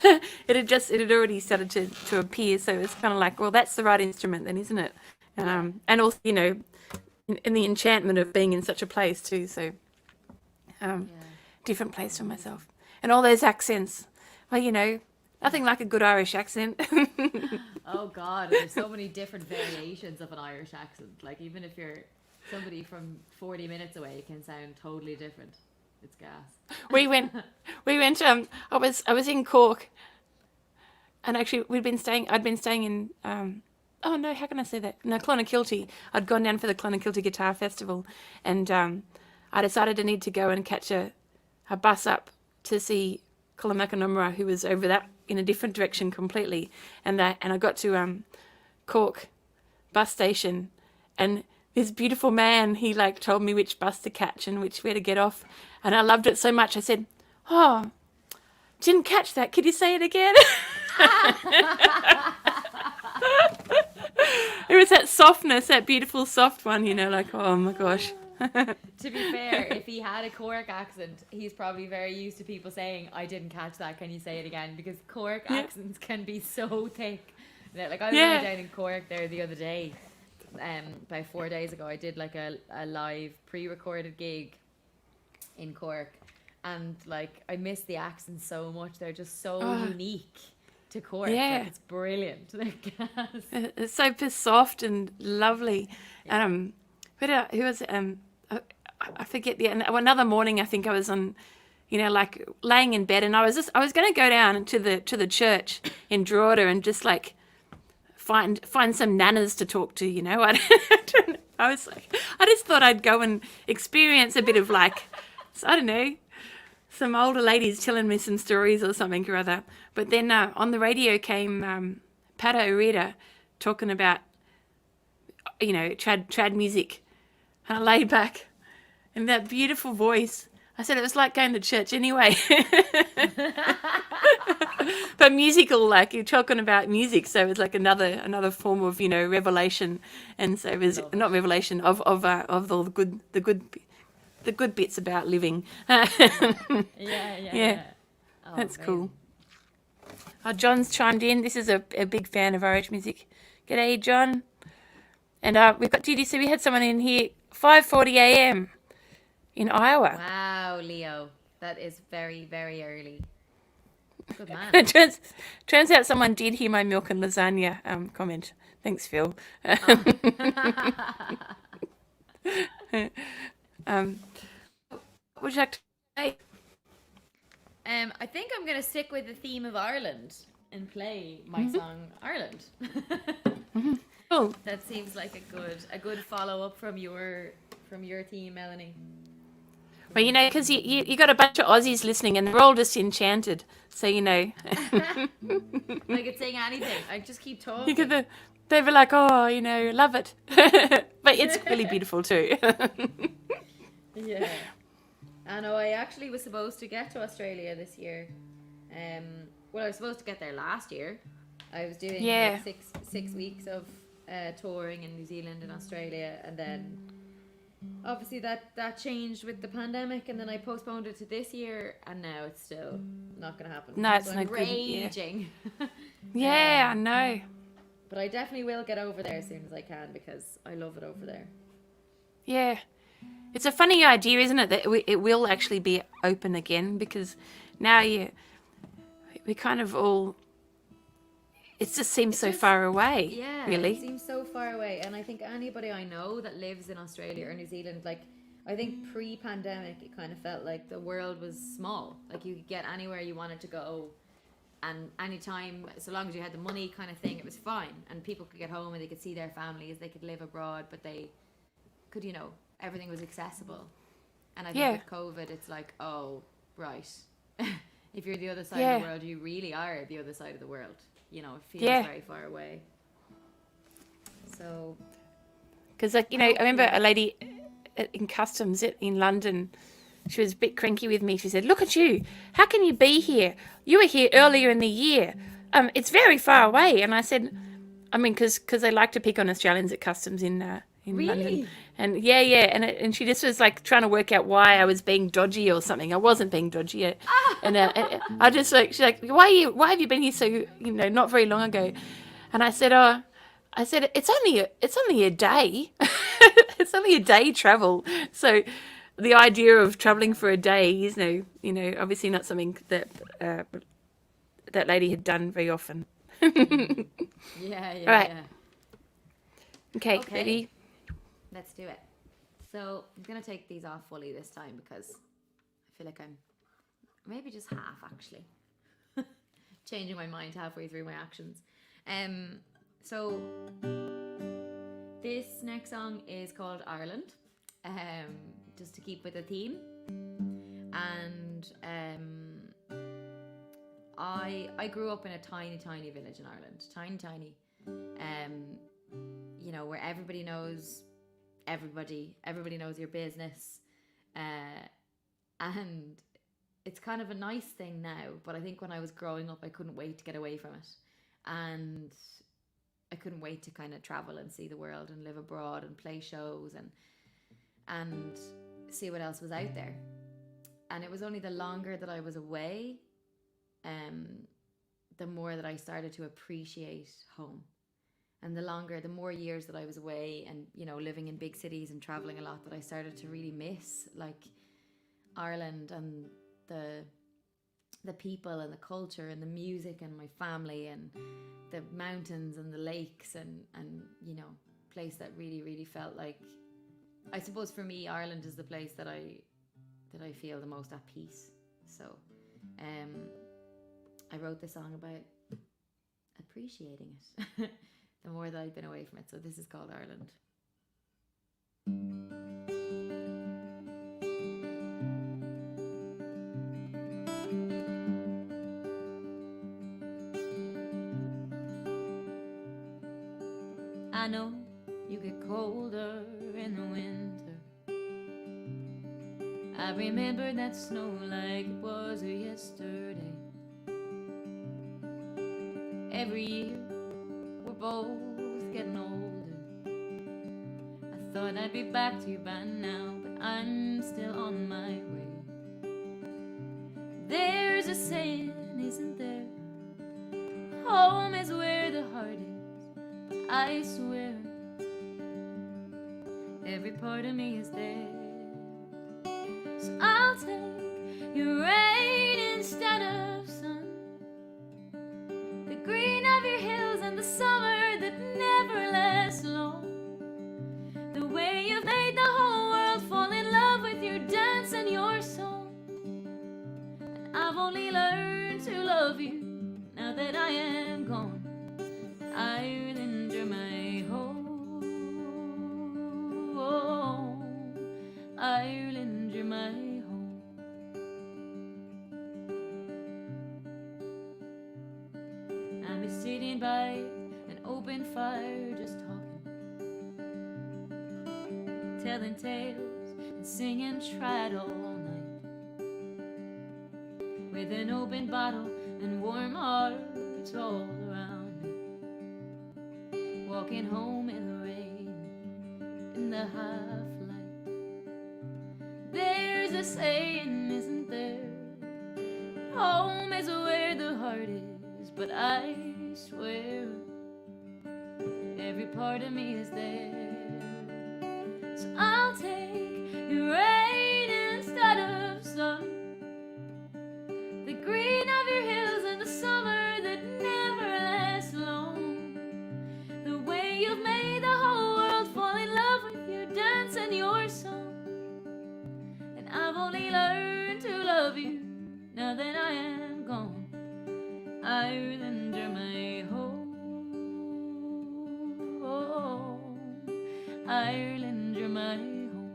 It had already started to appear. So it's kind of like, well, that's the right instrument then, isn't it? And also, in the enchantment of being in such a place too. So, different place for myself, and all those accents. Well, nothing like a good Irish accent. Oh god, there's so many different variations of an Irish accent. Like even if you're somebody from 40 minutes away, it can sound totally different. It's gas. we went. I was in Cork, and actually I'd been staying in. Oh no, how can I say that? No, Clonakilty. I'd gone down for the Clonakilty Guitar Festival, and I decided I need to go and catch a bus up to see Colin McInerney, who was over that in a different direction completely, and I got to Cork bus station, and this beautiful man, he like told me which bus to catch and where to get off, and I loved it so much. I said, "Oh, didn't catch that. Could you say it again?" It was that softness, that beautiful soft one, like, oh my gosh. To be fair, if he had a Cork accent, he's probably very used to people saying, "I didn't catch that. Can you say it again?" Because Cork accents can be so thick. Like I was down in Cork there the other day. About 4 days ago, I did like a live pre-recorded gig in Cork, and like I miss the accents so much. They're just so unique to Cork. Yeah. Like, it's brilliant. They're gas. It's so soft and lovely. Who was I forget another morning. I think I was on, like laying in bed, and I was going to go down to the church in Drogheda and just like find some nanas to talk to. I was like, I just thought I'd go and experience a bit of like, I don't know, some older ladies telling me some stories or something or other. But then on the radio came Pat O'Reilly talking about, trad music. And I laid back, and that beautiful voice, I said it was like going to church anyway. But musical, like you're talking about music, so it was like another form of revelation, and so it was not revelation of all the good bits about living. Yeah. Oh, That's amazing. cool. Oh, John's chimed in. This is a big fan of Irish music. G'day, John. And we've got GDC. We had someone in here 5:40 a.m. in Iowa. Wow, Leo, that is very, very early. Good man. Turns out someone did hear my milk and lasagna comment. Thanks, Phil. What would you like to say? I think I'm gonna stick with the theme of Ireland and play my song Ireland. Cool. That seems like a good follow up from your theme, Melanie. Well, because you got a bunch of Aussies listening, and they're all just enchanted. So I could sing anything. I just keep talking. they were like, oh, love it. But it's really beautiful too. Yeah. I know. I actually was supposed to get to Australia this year. Well, I was supposed to get there last year. I was doing like 6 weeks of touring in New Zealand and Australia, and then obviously that changed with the pandemic, and then I postponed it to this year, and now it's still not going to happen. No, it's so not I'm good. raging. Yeah, I know. But I definitely will get over there as soon as I can, because I love it over there. Yeah. It's a funny idea, isn't it, that it will actually be open again, because now we kind of all, it just seems so far away. Yeah, really. It seems so far away. And I think anybody I know that lives in Australia or New Zealand, like, I think pre-pandemic, it kind of felt like the world was small. Like, you could get anywhere you wanted to go, and anytime, so long as you had the money kind of thing, it was fine. And people could get home and they could see their families, they could live abroad, but they could, everything was accessible. And I think Yeah. with COVID, it's like, oh, right. If you're the other side Yeah. of the world, you really are the other side of the world. You know, it feels Yeah. very far away. So, Because, like, I remember a lady in customs in London. She was a bit cranky with me. She said, "Look at you. How can you be here? You were here earlier in the year. It's very far away." And I said, I mean, because they like to pick on Australians at customs in London. really? And yeah, and she just was like trying to work out why I was being dodgy or something. I wasn't being dodgy, and I just like, she's like, why have you been here so not very long ago? And I said, it's only a day. It's only a day travel. So the idea of traveling for a day is obviously not something that that lady had done very often. Yeah, Right. yeah. Okay, Okay. ready? Let's do it. So I'm going to take these off fully this time because I feel like I'm maybe just half actually changing my mind halfway through my actions. So this next song is called Ireland, just to keep with the theme. And I grew up in a tiny village in Ireland, tiny, where everybody knows everybody knows your business, and it's kind of a nice thing now, but I think when I was growing up I couldn't wait to get away from it, and I couldn't wait to kind of travel and see the world and live abroad and play shows and see what else was out there. And it was only the longer that I was away, the more that I started to appreciate home. And the more years that I was away and, living in big cities and traveling a lot, that I started to really miss like Ireland and the people and the culture and the music and my family and the mountains and the lakes and place that really, really felt like, I suppose for me, Ireland is the place that I feel the most at peace. So, I wrote this song about appreciating it. The more that I've been away from it. So this is called Ireland. I know you get colder in the winter. I remember that snow like it was yesterday. Every year we're both getting older. I thought I'd be back to you by now, but I'm still on my way. There's a saying, isn't there? Home is where the heart is. But I swear, every part of me is there. So I'll take your rain instead of sun, the green of your hills and the summer that never lasts long, the way you've made the whole world fall in love with your dance and your song. And I've only learned to love you now that I am gone. Ireland, you're my home. Ireland, you're my home. I'm sitting by an open fire just talking, telling tales and singing tried all night, with an open bottle and warm hearts all around me, walking home in the rain, in the half light. There's a saying, isn't there? Home is where the heart is, but I swear every part of me is there. So I'll take your rain instead of sun, the green of your hills and the summer that never lasts long, the way you've made the whole world fall in love with your dance and your song. And I've only learned to love you now that I am gone. Ireland, you're my home. Ireland, you're my home.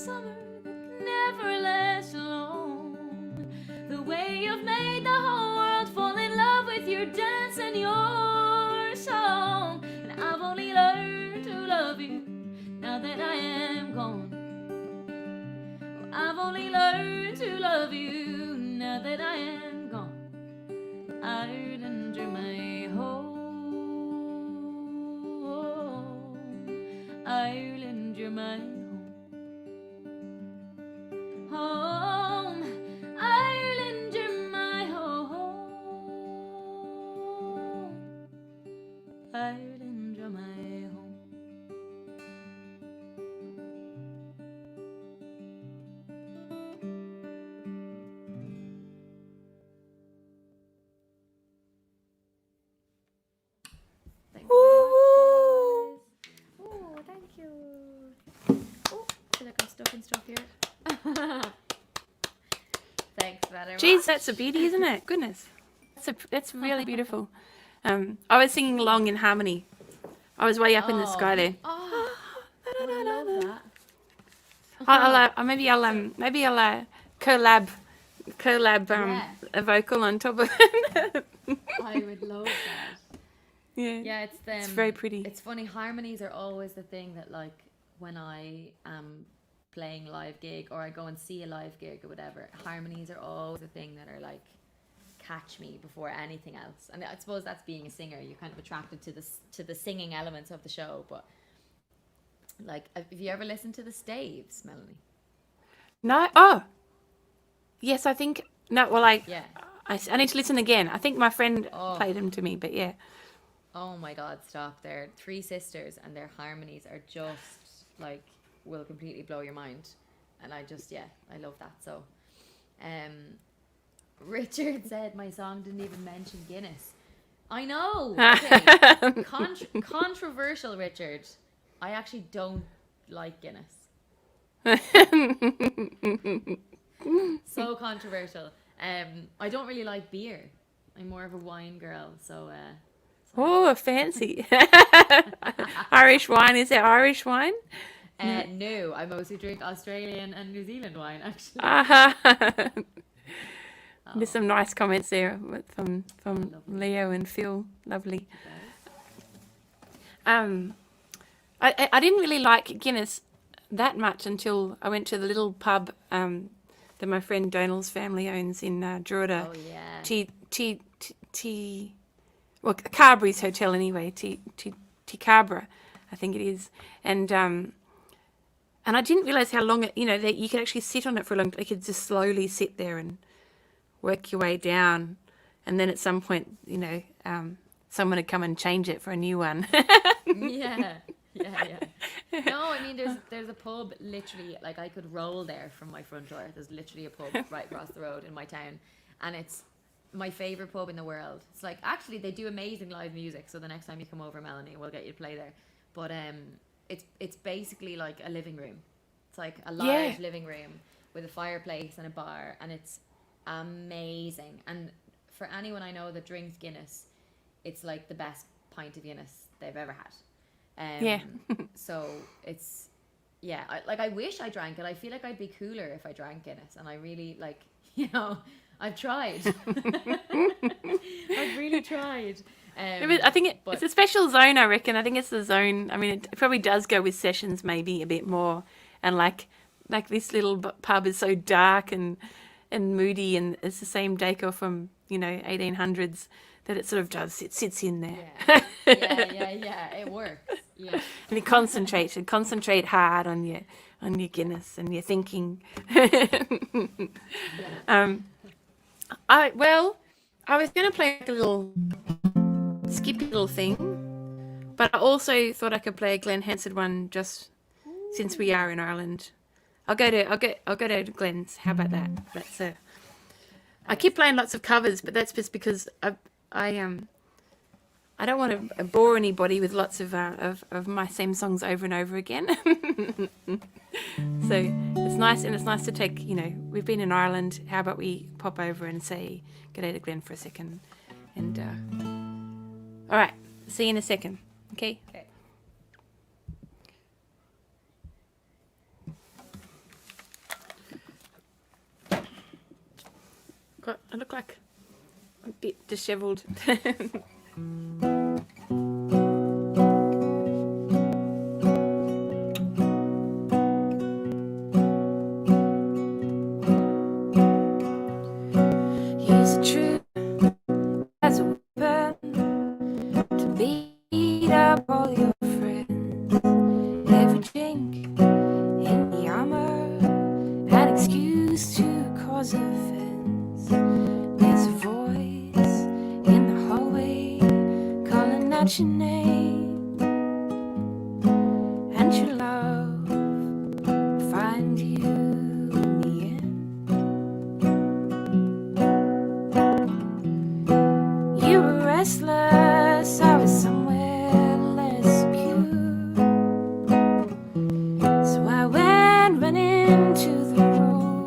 summer that never lasts long. The way you've made the whole world fall in love with your dance and your song. And I've only learned to love you now that I am gone. I've only learned to love you now that I am gone. Ireland, you're my home. Ireland, you're my home. Ireland, you're my home. Ireland, you're my home. Thank you Woo! very much, guys. Oh, thank you. Oh, I feel like I'm stuck in stuff here. Thanks very much. Jeez, that's a beauty, isn't it? Goodness, that's really beautiful. I was singing along in harmony. I was way up in the sky there. Oh, I love that. Maybe I'll collab Yeah. a vocal on top of it. I would love that. Yeah. Yeah, It's very pretty. It's funny, harmonies are always the thing that, like, when I am playing live gig or I go and see a live gig or whatever, harmonies are always the thing that are like catch me before anything else. And I suppose that's being a singer, you're kind of attracted to the singing elements of the show. But like, have you ever listened to the staves, Melanie? No. Oh, yes. I think no. Well, Yeah. I need to listen again. I think my friend Oh. played them to me, but yeah. Oh my God, stop. They're three sisters and their harmonies are just like, will completely blow your mind. And I love that. So, Richard said my song didn't even mention Guinness. I know. Okay. Controversial, Richard. I actually don't like Guinness. So controversial. I don't really like beer. I'm more of a wine girl. So, Oh, fancy. Irish wine. Is there Irish wine? no, I mostly drink Australian and New Zealand wine, actually. There's some nice comments there from Leo and Phil. Lovely. I didn't really like Guinness that much until I went to the little pub that my friend Donald's family owns in Drogheda. Oh, yeah. Carberry's Hotel anyway. Cabra, I think it is. And I didn't realise how long that you could actually sit on it for a long time. You could just slowly sit there and work your way down. And then at some point, someone would come and change it for a new one. Yeah. No, I mean, there's a pub literally, like, I could roll there from my front door. There's literally a pub right across the road in my town. And it's my favourite pub in the world. It's like, actually, they do amazing live music. So the next time you come over, Melanie, we'll get you to play there. But it's basically like a living room. It's like a large living room with a fireplace and a bar, and it's amazing. And for anyone I know that drinks Guinness, it's like the best pint of Guinness they've ever had. So it's, I wish I drank it. I feel like I'd be cooler if I drank Guinness, and I really I've tried. I've really tried. I think it's a special zone, I reckon. I think it's the zone. I mean, it probably does go with sessions maybe a bit more. And like this little pub is so dark and moody, and it's the same decor from 1800s that it sort of does. It sits in there. Yeah. It works. Yeah. And you concentrate hard on your Guinness and your thinking. I was going to play a little skippy little thing, but I also thought I could play a Glen Hansard one just since we are in Ireland. I'll go to Glen's. How about that? I keep playing lots of covers, but that's just because I don't want to bore anybody with lots of my same songs over and over again. So it's nice, and it's nice to take, we've been in Ireland. How about we pop over and say good day to Glen for a second? And all right, see you in a second. Okay. I look like a bit dishevelled. Use the truth as a weapon to beat up all your friends. Every chink in the armor, an excuse to cause offense. There's a voice in the hallway calling out your name, and your love will find you in the end. You were restless, I was somewhere less secure. So I went running to the road,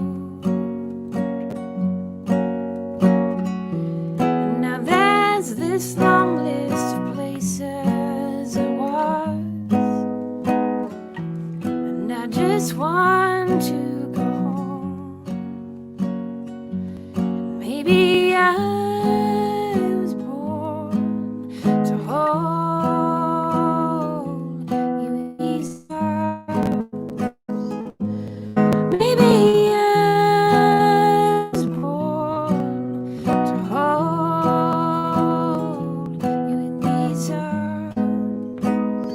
and now there's this long list of places I was, and I just want to go home. Maybe I was born to hold you in these arms. Maybe I was born to hold you in these arms.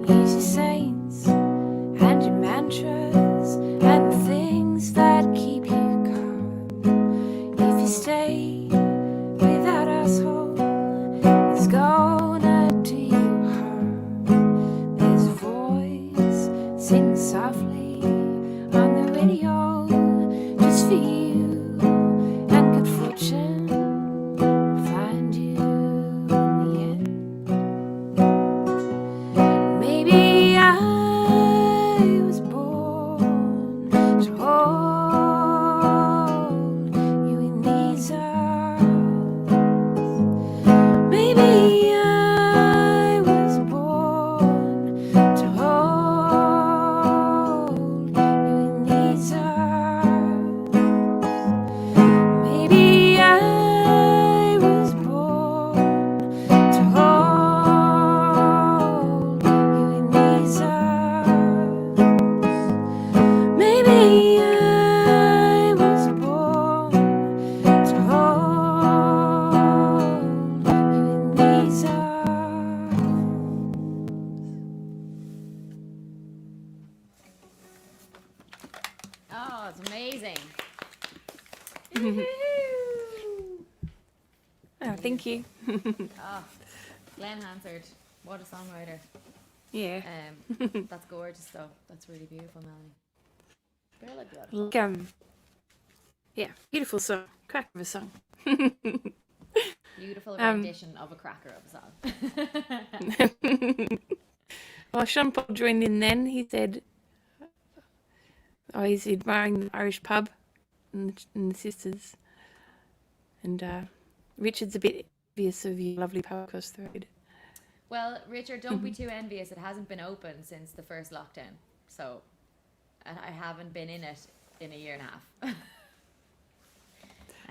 Use your saints and your mantras and the things that keep you calm. If you stay without us home, it's gonna do you harm. There's a voice singing softly on the radio just for you, and good fortune will find you in the end. Maybe I was born to hold you in these arms. Maybe I was born to hold you in these arms. Maybe I was born to hold you in these arms. Maybe I was born to hold you in these arms. Oh, it's amazing. Oh, thank you. Oh, Glenn Hansard, what a songwriter. Yeah. That's gorgeous stuff. That's really beautiful, Melanie. Really beautiful. Like, yeah, beautiful song. Crack of a song. Beautiful rendition of a cracker of a song. Well, Sean Paul joined in then. He said, he's admiring the Irish pub and the sisters. And Richard's a bit envious of your lovely pub across the road. Well, Richard, don't be too envious. It hasn't been open since the first lockdown. So, and I haven't been in it in a year and a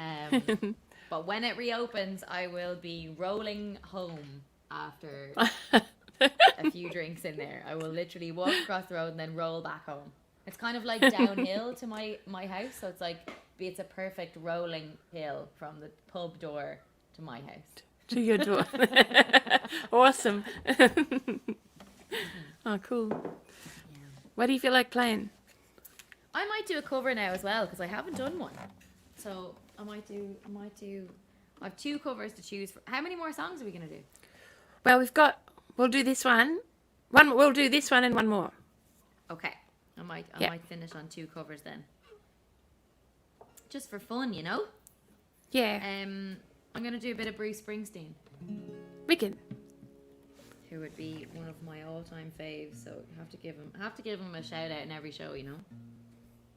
half. But when it reopens, I will be rolling home after a few drinks in there. I will literally walk across the road and then roll back home. It's kind of like downhill to my house, so it's a perfect rolling hill from the pub door to my house. To your door. Awesome. Oh, cool. Yeah. What do you feel like playing? I might do a cover now as well because I haven't done one. So I might do. I have 2 covers to choose from. How many more songs are we gonna do? Well, we'll do this one. We'll do this one and one more. Okay, I might finish on 2 covers then, just for fun, you know. Yeah. I'm gonna do a bit of Bruce Springsteen, Wicked. who would be one of my all-time faves. So I have to give him a shout out in every show, you know.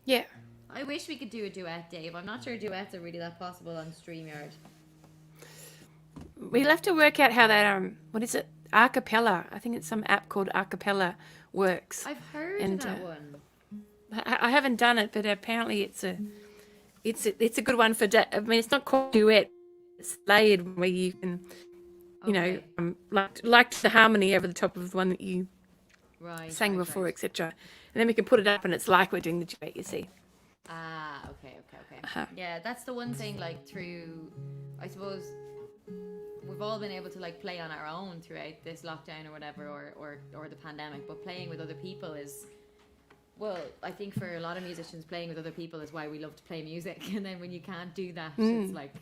Yeah. I wish we could do a duet, Dave. I'm not sure duets are really that possible on StreamYard. We'll have to work out how that what is it? Acapella. I think it's some app called Acapella works. I've heard And, of that one. I haven't done it, but apparently it's a good one for. I mean, it's not called duet. It's layered where you can, Okay. like the harmony over the top of the one that you Right. sang right, before, right. etc. And then we can put it up, and it's like we're doing the duet. You see. Ah, okay. Uh-huh. Yeah, that's the one thing, like, through, I suppose, we've all been able to, like, play on our own throughout this lockdown or whatever, or the pandemic, but playing with other people is, well, I think for a lot of musicians, playing with other people is why we love to play music. And then when you can't do that, it's like,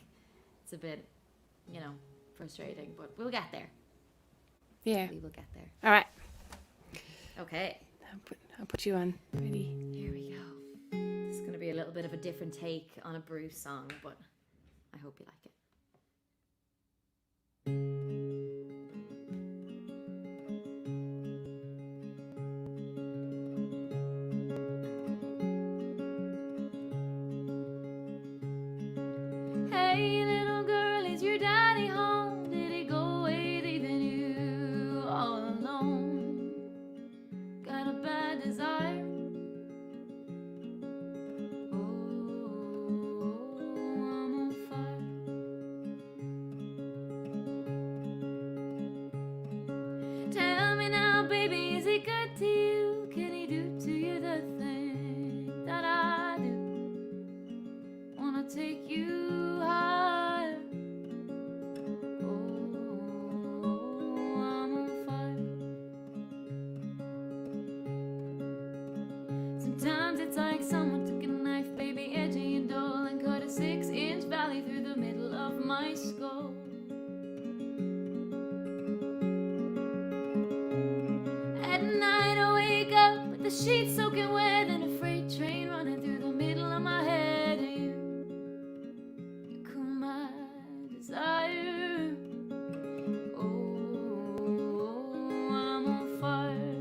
it's a bit, frustrating, but we'll get there. Yeah. We will get there. All right. Okay, I'll put you on. Ready? here we go. This is going to be a little bit of a different take on a Bruce song, but I hope you like it. Hey, little girl, is your daddy home? Did he go away, leaving you all alone? Got a bad desire? Oh, I'm on fire. Tell me now, baby, is he good to you? Can he do to you the thing that I do? Wanna take you higher. Oh, I'm on fire. Sometimes it's like someone took a knife, baby, edgy and dull, and cut a 6-inch valley through the middle of my skull. At night I wake up with the sheets soaking wet and a freight train running through the middle of my head. And you cool my desire. Oh, I'm on fire.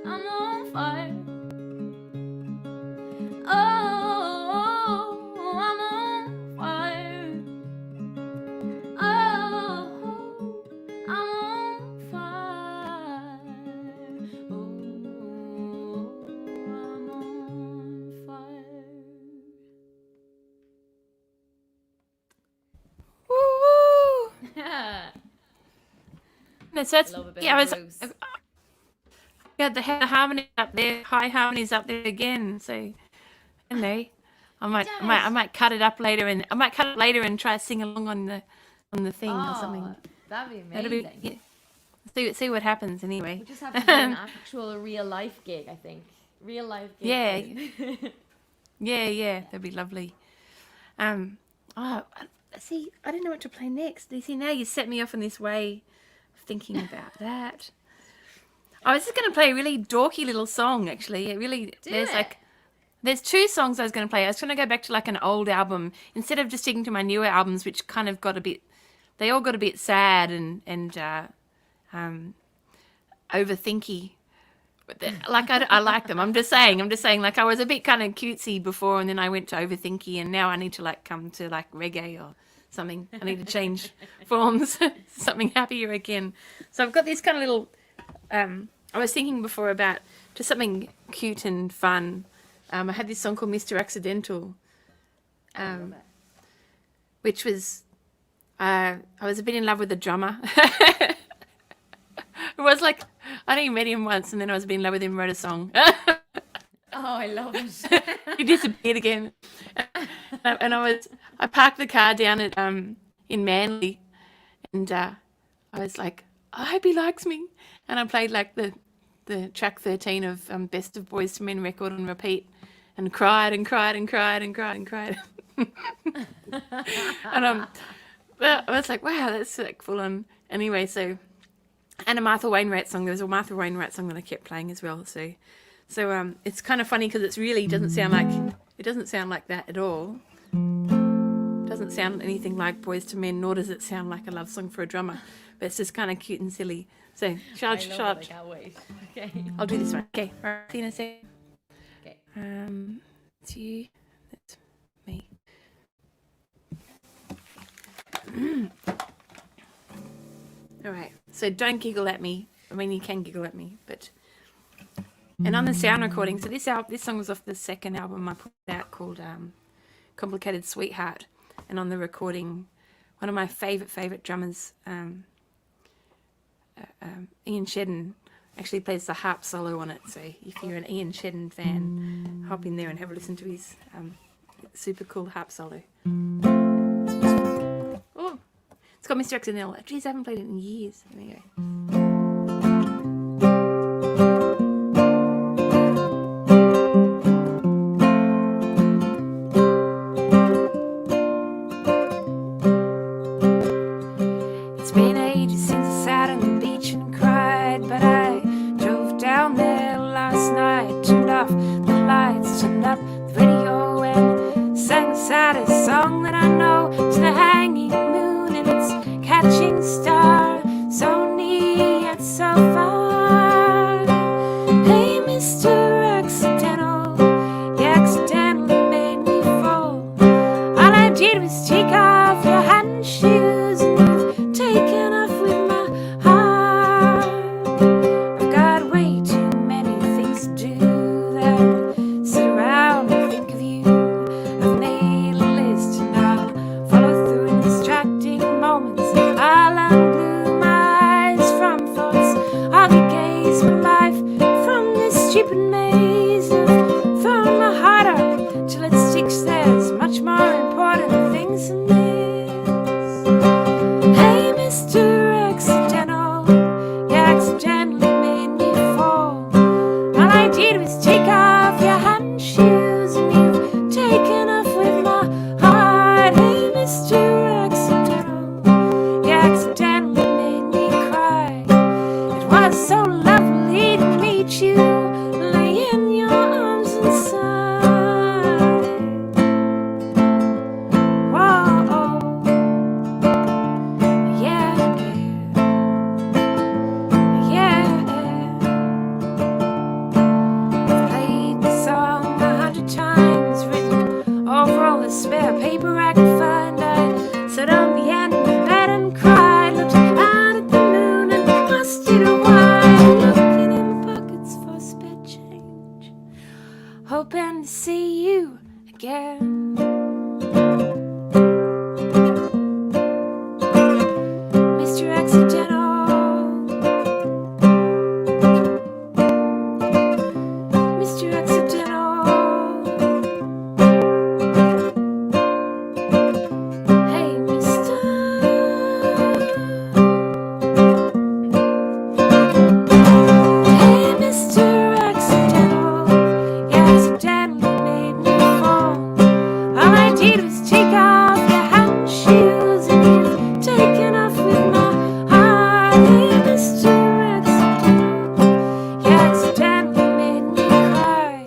I'm on fire. Oh, I'm on fire. Oh, I'm on fire. Oh, I'm on fire. Woo! No, so that's Love a bit yeah. of Bruce. The harmonies up there, high harmonies up there again. So, I don't know. I might cut it up later, and try to sing along on the thing or something. That'd be That'll amazing. be see what happens anyway. We just have to do an actual real life gig, I think. Real life gig. Yeah. Yeah, that'd be lovely. See, I don't know what to play next. You see, now you set me off in this way of thinking about that. I was just going to play a really dorky little song, actually. There's two songs I was going to play. I was going to go back to like an old album instead of just sticking to my newer albums, which kind of they all got a bit sad and overthinky. But I like them. I'm just saying, like I was a bit kind of cutesy before, and then I went to overthinky, and now I need to like come to like reggae or something. I need to change forms, something happier again. So I've got this kind of little. I was thinking before about just something cute and fun. I had this song called Mr. Accidental, which was I was a bit in love with the drummer. It was like I only met him once, and then I was a bit in love with him and wrote a song. Oh, I love it. He disappeared again, and I parked the car down at in Manly, and I was like, I hope he likes me, and I played like the track 13 of Best of Boys to Men record on repeat, and cried and cried and cried and cried and cried. And well, I was like, wow, that's like full on. Anyway, so and a Martha Wainwright song. There was a Martha Wainwright song that I kept playing as well. So it's kind of funny because it's really doesn't sound like that at all. It doesn't sound anything like Boys to Men, nor does it sound like a love song for a drummer. But it's just kind of cute and silly. So Charlotte, I can't wait. Okay. I'll do this one. Okay, right. See you in a second. Okay. It's you. That's me. All right. So don't giggle at me. I mean, you can giggle at me, but. And on the sound recording, so this song was off the second album I put out called "Complicated Sweetheart," and on the recording, one of my favorite drummers, Ian Shedden, actually plays the harp solo on it. So if you're an Ian Shedden fan, hop in there and have a listen to his super cool harp solo. Oh, it's got Mr. Accidental. Geez, I haven't played it in years. Here we go. It's been ages since I sat on the beach and cried, but I drove down there last night, turned off the lights, turned up the radio, and sang the saddest song that I know to the hanging moon and its catching star, so near yet so far. Hey, Mr. Accidental, you accidentally made me fall. All I did was take off your hat and shoes, and you've taken off with my heart. I've got way too many things to do than sit around and think of you. I've made a list and I'll follow through in distracting moments. I'll unglue my eyes from thoughts. I'll gaze my life from this stupid maze. I've thrown my heart up till it sticks. There's much more important things than this. Hey, Mr. Accidental, you accidentally made me fall. All I did was take off your hat and shoes, and you've taken off with my heart. Hey, Mr. Accidental, you accidentally made me cry. It was so lovely to meet you, lay in your arms inside. Whoa, yeah, yeah. I've played the song 100 times, written over all the spare paper I could find. I sat on the end of the bed and cried, looked out at the moon and lost it a while, looking in my pockets for spare change, hoping to see you again. Mr. Accidental, Mr. Accidental, hey, Mr. Hey, Mr. Accidental, you accidentally made me fall. All I did was take off your hat and shoes, and you've taken off with my heart. Hey, Mr. Accidental, you accidentally made me cry.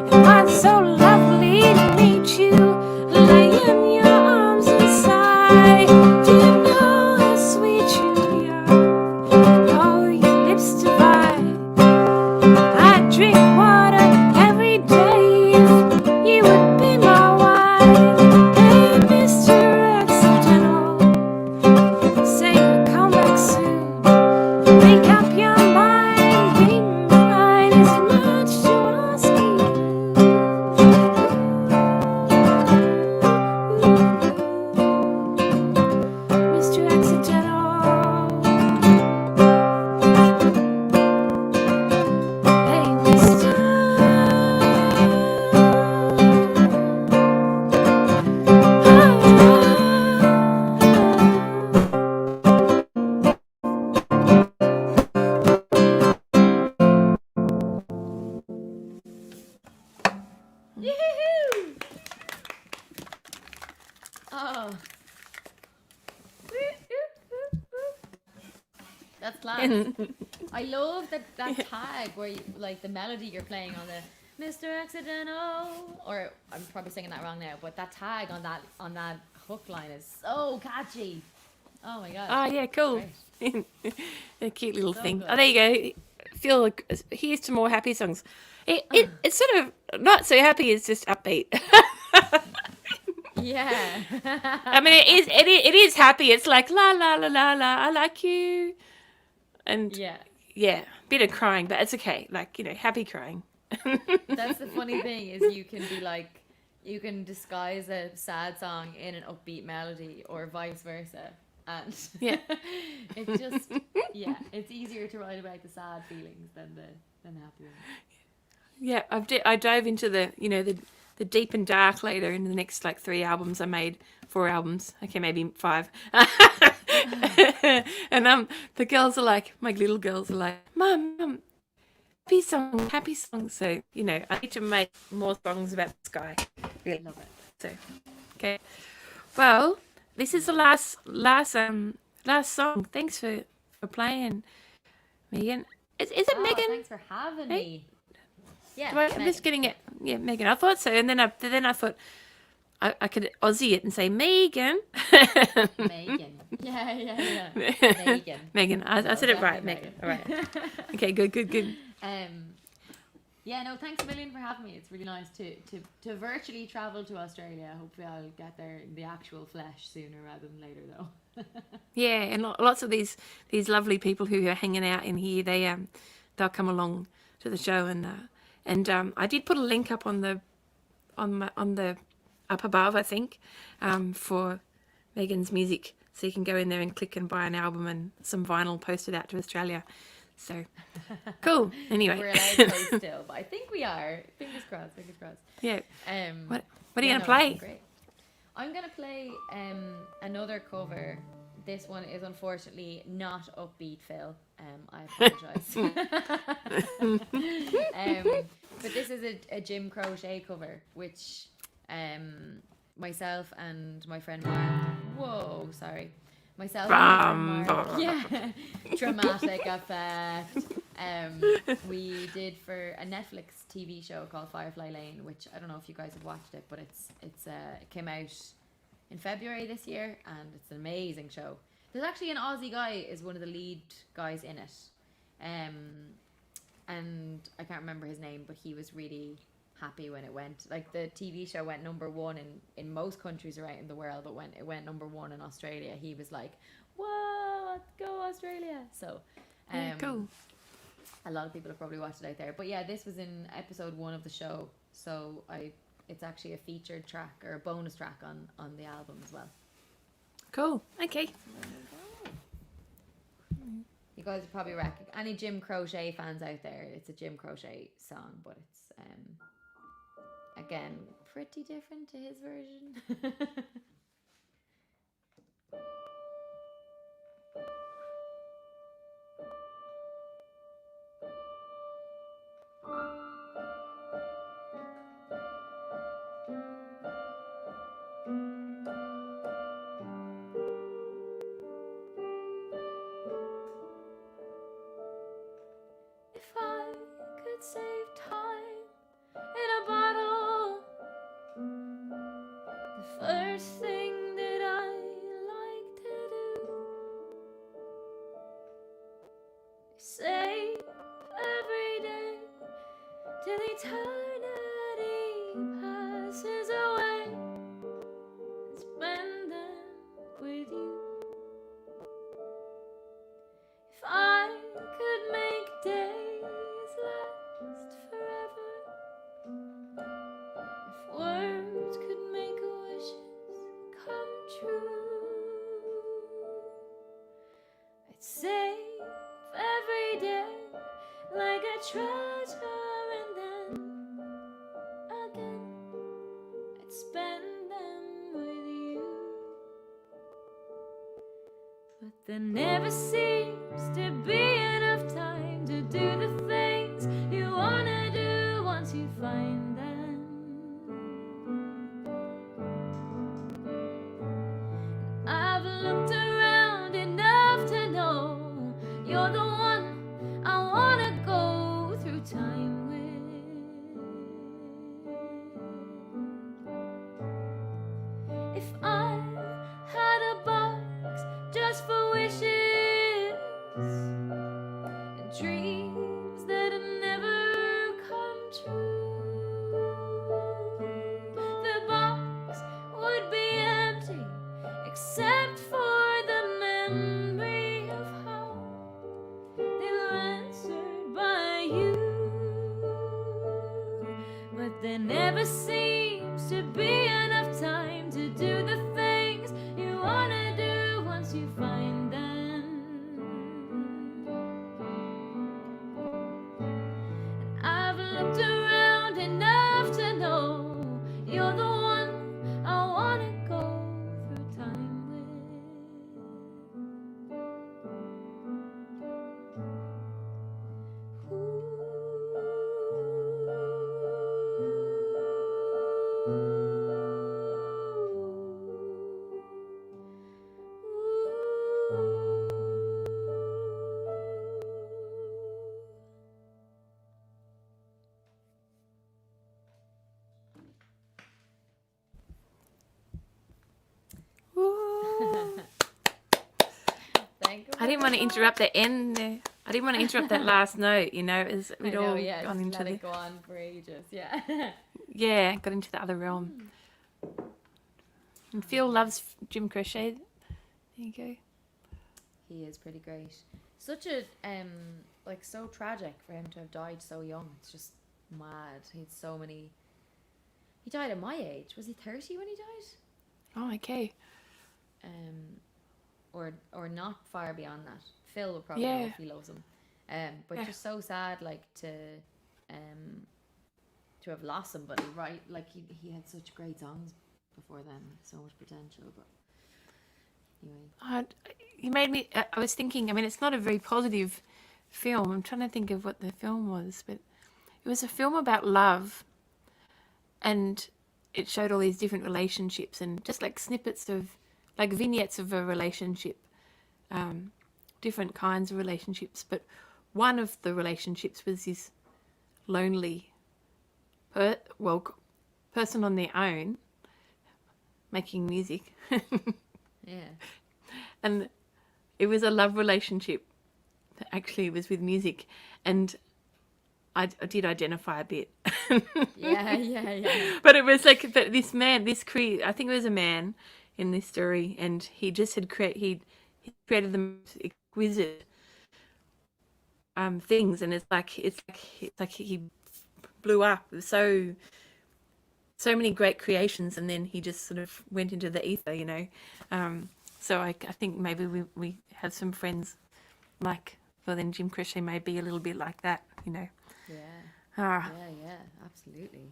It was so lovely to meet you, lay in your arms inside. Do you know how sweet you are? Oh, your lips divine. I'd drink water every day if you would be my wife. Hey, Mr. Accidental, say you'll come back soon. Make up your mind, be mine. Is it much to ask Mr. Accidental, hey, Mr. Oh. That's class. I love that tag where you, like the melody you're playing on the Mr. Accidental, or I'm probably singing that wrong now, but that tag on that hook line is so catchy. Oh my god. Oh yeah, cool. Great. A cute little So thing. good. Oh, there you go. Feel like here's to more happy songs. It's sort of not so happy. It's just upbeat. Yeah. I mean, it is happy. It's like la la la la la. I like you, and Yeah. bit of crying, but it's okay. Like happy crying. That's the funny thing is you can be like, you can disguise a sad song in an upbeat melody or vice versa. And Yeah. it's just, it's easier to write about the sad feelings than the happy ones. Yeah, I dove into the the deep and dark later in the next like 3 albums I made, 4 albums, okay, maybe 5. And the girls are like, my little girls are like, Mum, happy song. So I need to make more songs about the sky. Really Love it. So, okay. Well, this is the last song. Thanks for playing, Megan. Is it Megan? Thanks for having me. Yeah, I'm just getting it. Yeah, Megan. I thought so, and then I thought I could Aussie it and say Megan. Megan. Yeah. Megan. Megan. I said it right, Megan. Megan. All right. Okay, good. Yeah, no, thanks a million for having me. It's really nice to virtually travel to Australia. Hopefully I'll get there in the actual flesh sooner rather than later, though. Yeah, and lots of these lovely people who are hanging out in here, they'll come along to the show, and I did put a link up on the up above, I think, for Megan's music, so you can go in there and click and buy an album and some vinyl posted out to Australia. So cool. Anyway, We're allowed to play still, but I think we are. Fingers crossed. Yeah. What are you gonna No, play? great. I'm gonna play another cover. This one is unfortunately not upbeat, Phil. I apologise. But this is a Jim Croce cover, which myself and my friend Mark. Myself and my friend Mark. Yeah. Dramatic effect. We did for a Netflix TV show called Firefly Lane, which I don't know if you guys have watched it, but it came out in February this year, and it's an amazing show. There's actually an Aussie guy is one of the lead guys in it, and I can't remember his name, but he was really happy when it went. Like, the TV show went #1 in most countries around the world, but when it went #1 in Australia, he was like, "Whoa, let's go Australia!" So, Cool. a lot of people have probably watched it out there. But yeah, this was in episode 1 of the show, so it's actually a featured track or a bonus track on the album as well. Cool. Okay. You guys probably recognize any Jim Croce fans out there. It's a Jim Croce song, but it's again pretty different to his version. If I could save time in a bottle, the first thing that I like to do is save every day till eternity passes away and spend them with you. If I could make days last forever, if words could make wishes come true, I'd save every day like a treasure, and then again I'd spend them with you. But there never seems to be enough time to do the things you wanna do once you find them. but there never seems to be enough time to do the things you wanna do once you find them. And I've looked around enough to know you're the one I wanna go through time with. Ooh. Thank you I didn't want to interrupt the end there. I didn't want to interrupt that last note, you know, as we'd all yeah, gone just into let the it go on for ages. Yeah. got into the other realm. And Phil loves Jim Crochet. There you go. He is pretty great. Such a like so tragic for him to have died so young. It's just mad. He had so many. He died at my age. Was he 30 when he died? Oh, okay. Or not far beyond that. Phil will probably know Yeah. if he loves him. But Yeah. just so sad, like to have lost somebody, right? Like he had such great songs before then, so much potential. But anyway, You made me. I was thinking. I mean, it's not a very positive film. I'm trying to think of what the film was, but it was a film about love, and it showed all these different relationships and just like snippets of, like vignettes of a relationship, different kinds of relationships. But one of the relationships was this lonely, person on their own, making music. yeah. And it was a love relationship. Actually, it was with music, and I did identify a bit. Yeah. But it was like this man, I think it was a man in this story, and he just had he created the most exquisite things, and it's like he blew up. It was so many great creations, and then he just sort of went into the ether, you know. So I think maybe we have some friends like, well, then Jim Crochet may be a little bit like that, you know. Yeah, absolutely.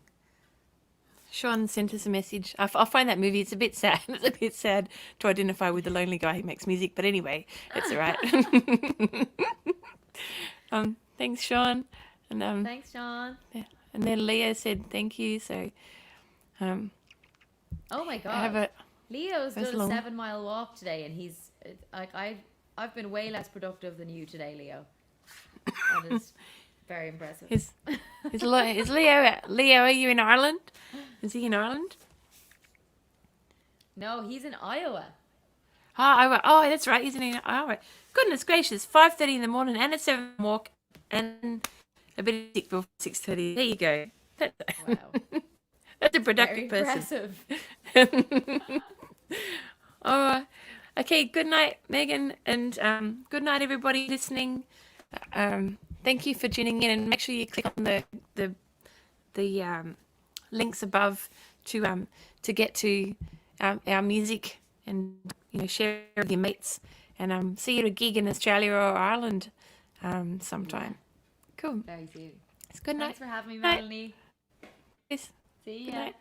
Sean sent us a message. I find that movie, it's a bit sad. It's a bit sad to identify with the lonely guy who makes music, but anyway, it's all right. Thanks, Sean. And Thanks, John. and then Leo said thank you. So Oh my I God. have a Leo's That's done a long. 7-mile walk today, and he's like I've been way less productive than you today, Leo. That is very impressive. is Leo. Are you in Ireland? Is he in Ireland? No, he's in Iowa. Oh, that's right. He's in Iowa. Goodness gracious! 5:30 in the morning and a 7 walk and a bit of sick before 6:30. There you go. Wow, That's a very productive person. impressive. Oh, okay. Good night, Megan, and good night, everybody listening. Thank you for tuning in, and make sure you click on the links above to get to our music, and share it with your mates, and see you at a gig in Australia or Ireland sometime. Cool. Very soon. It's good night. Thanks for having me, Night. Melanie. Yes. See Good ya. night.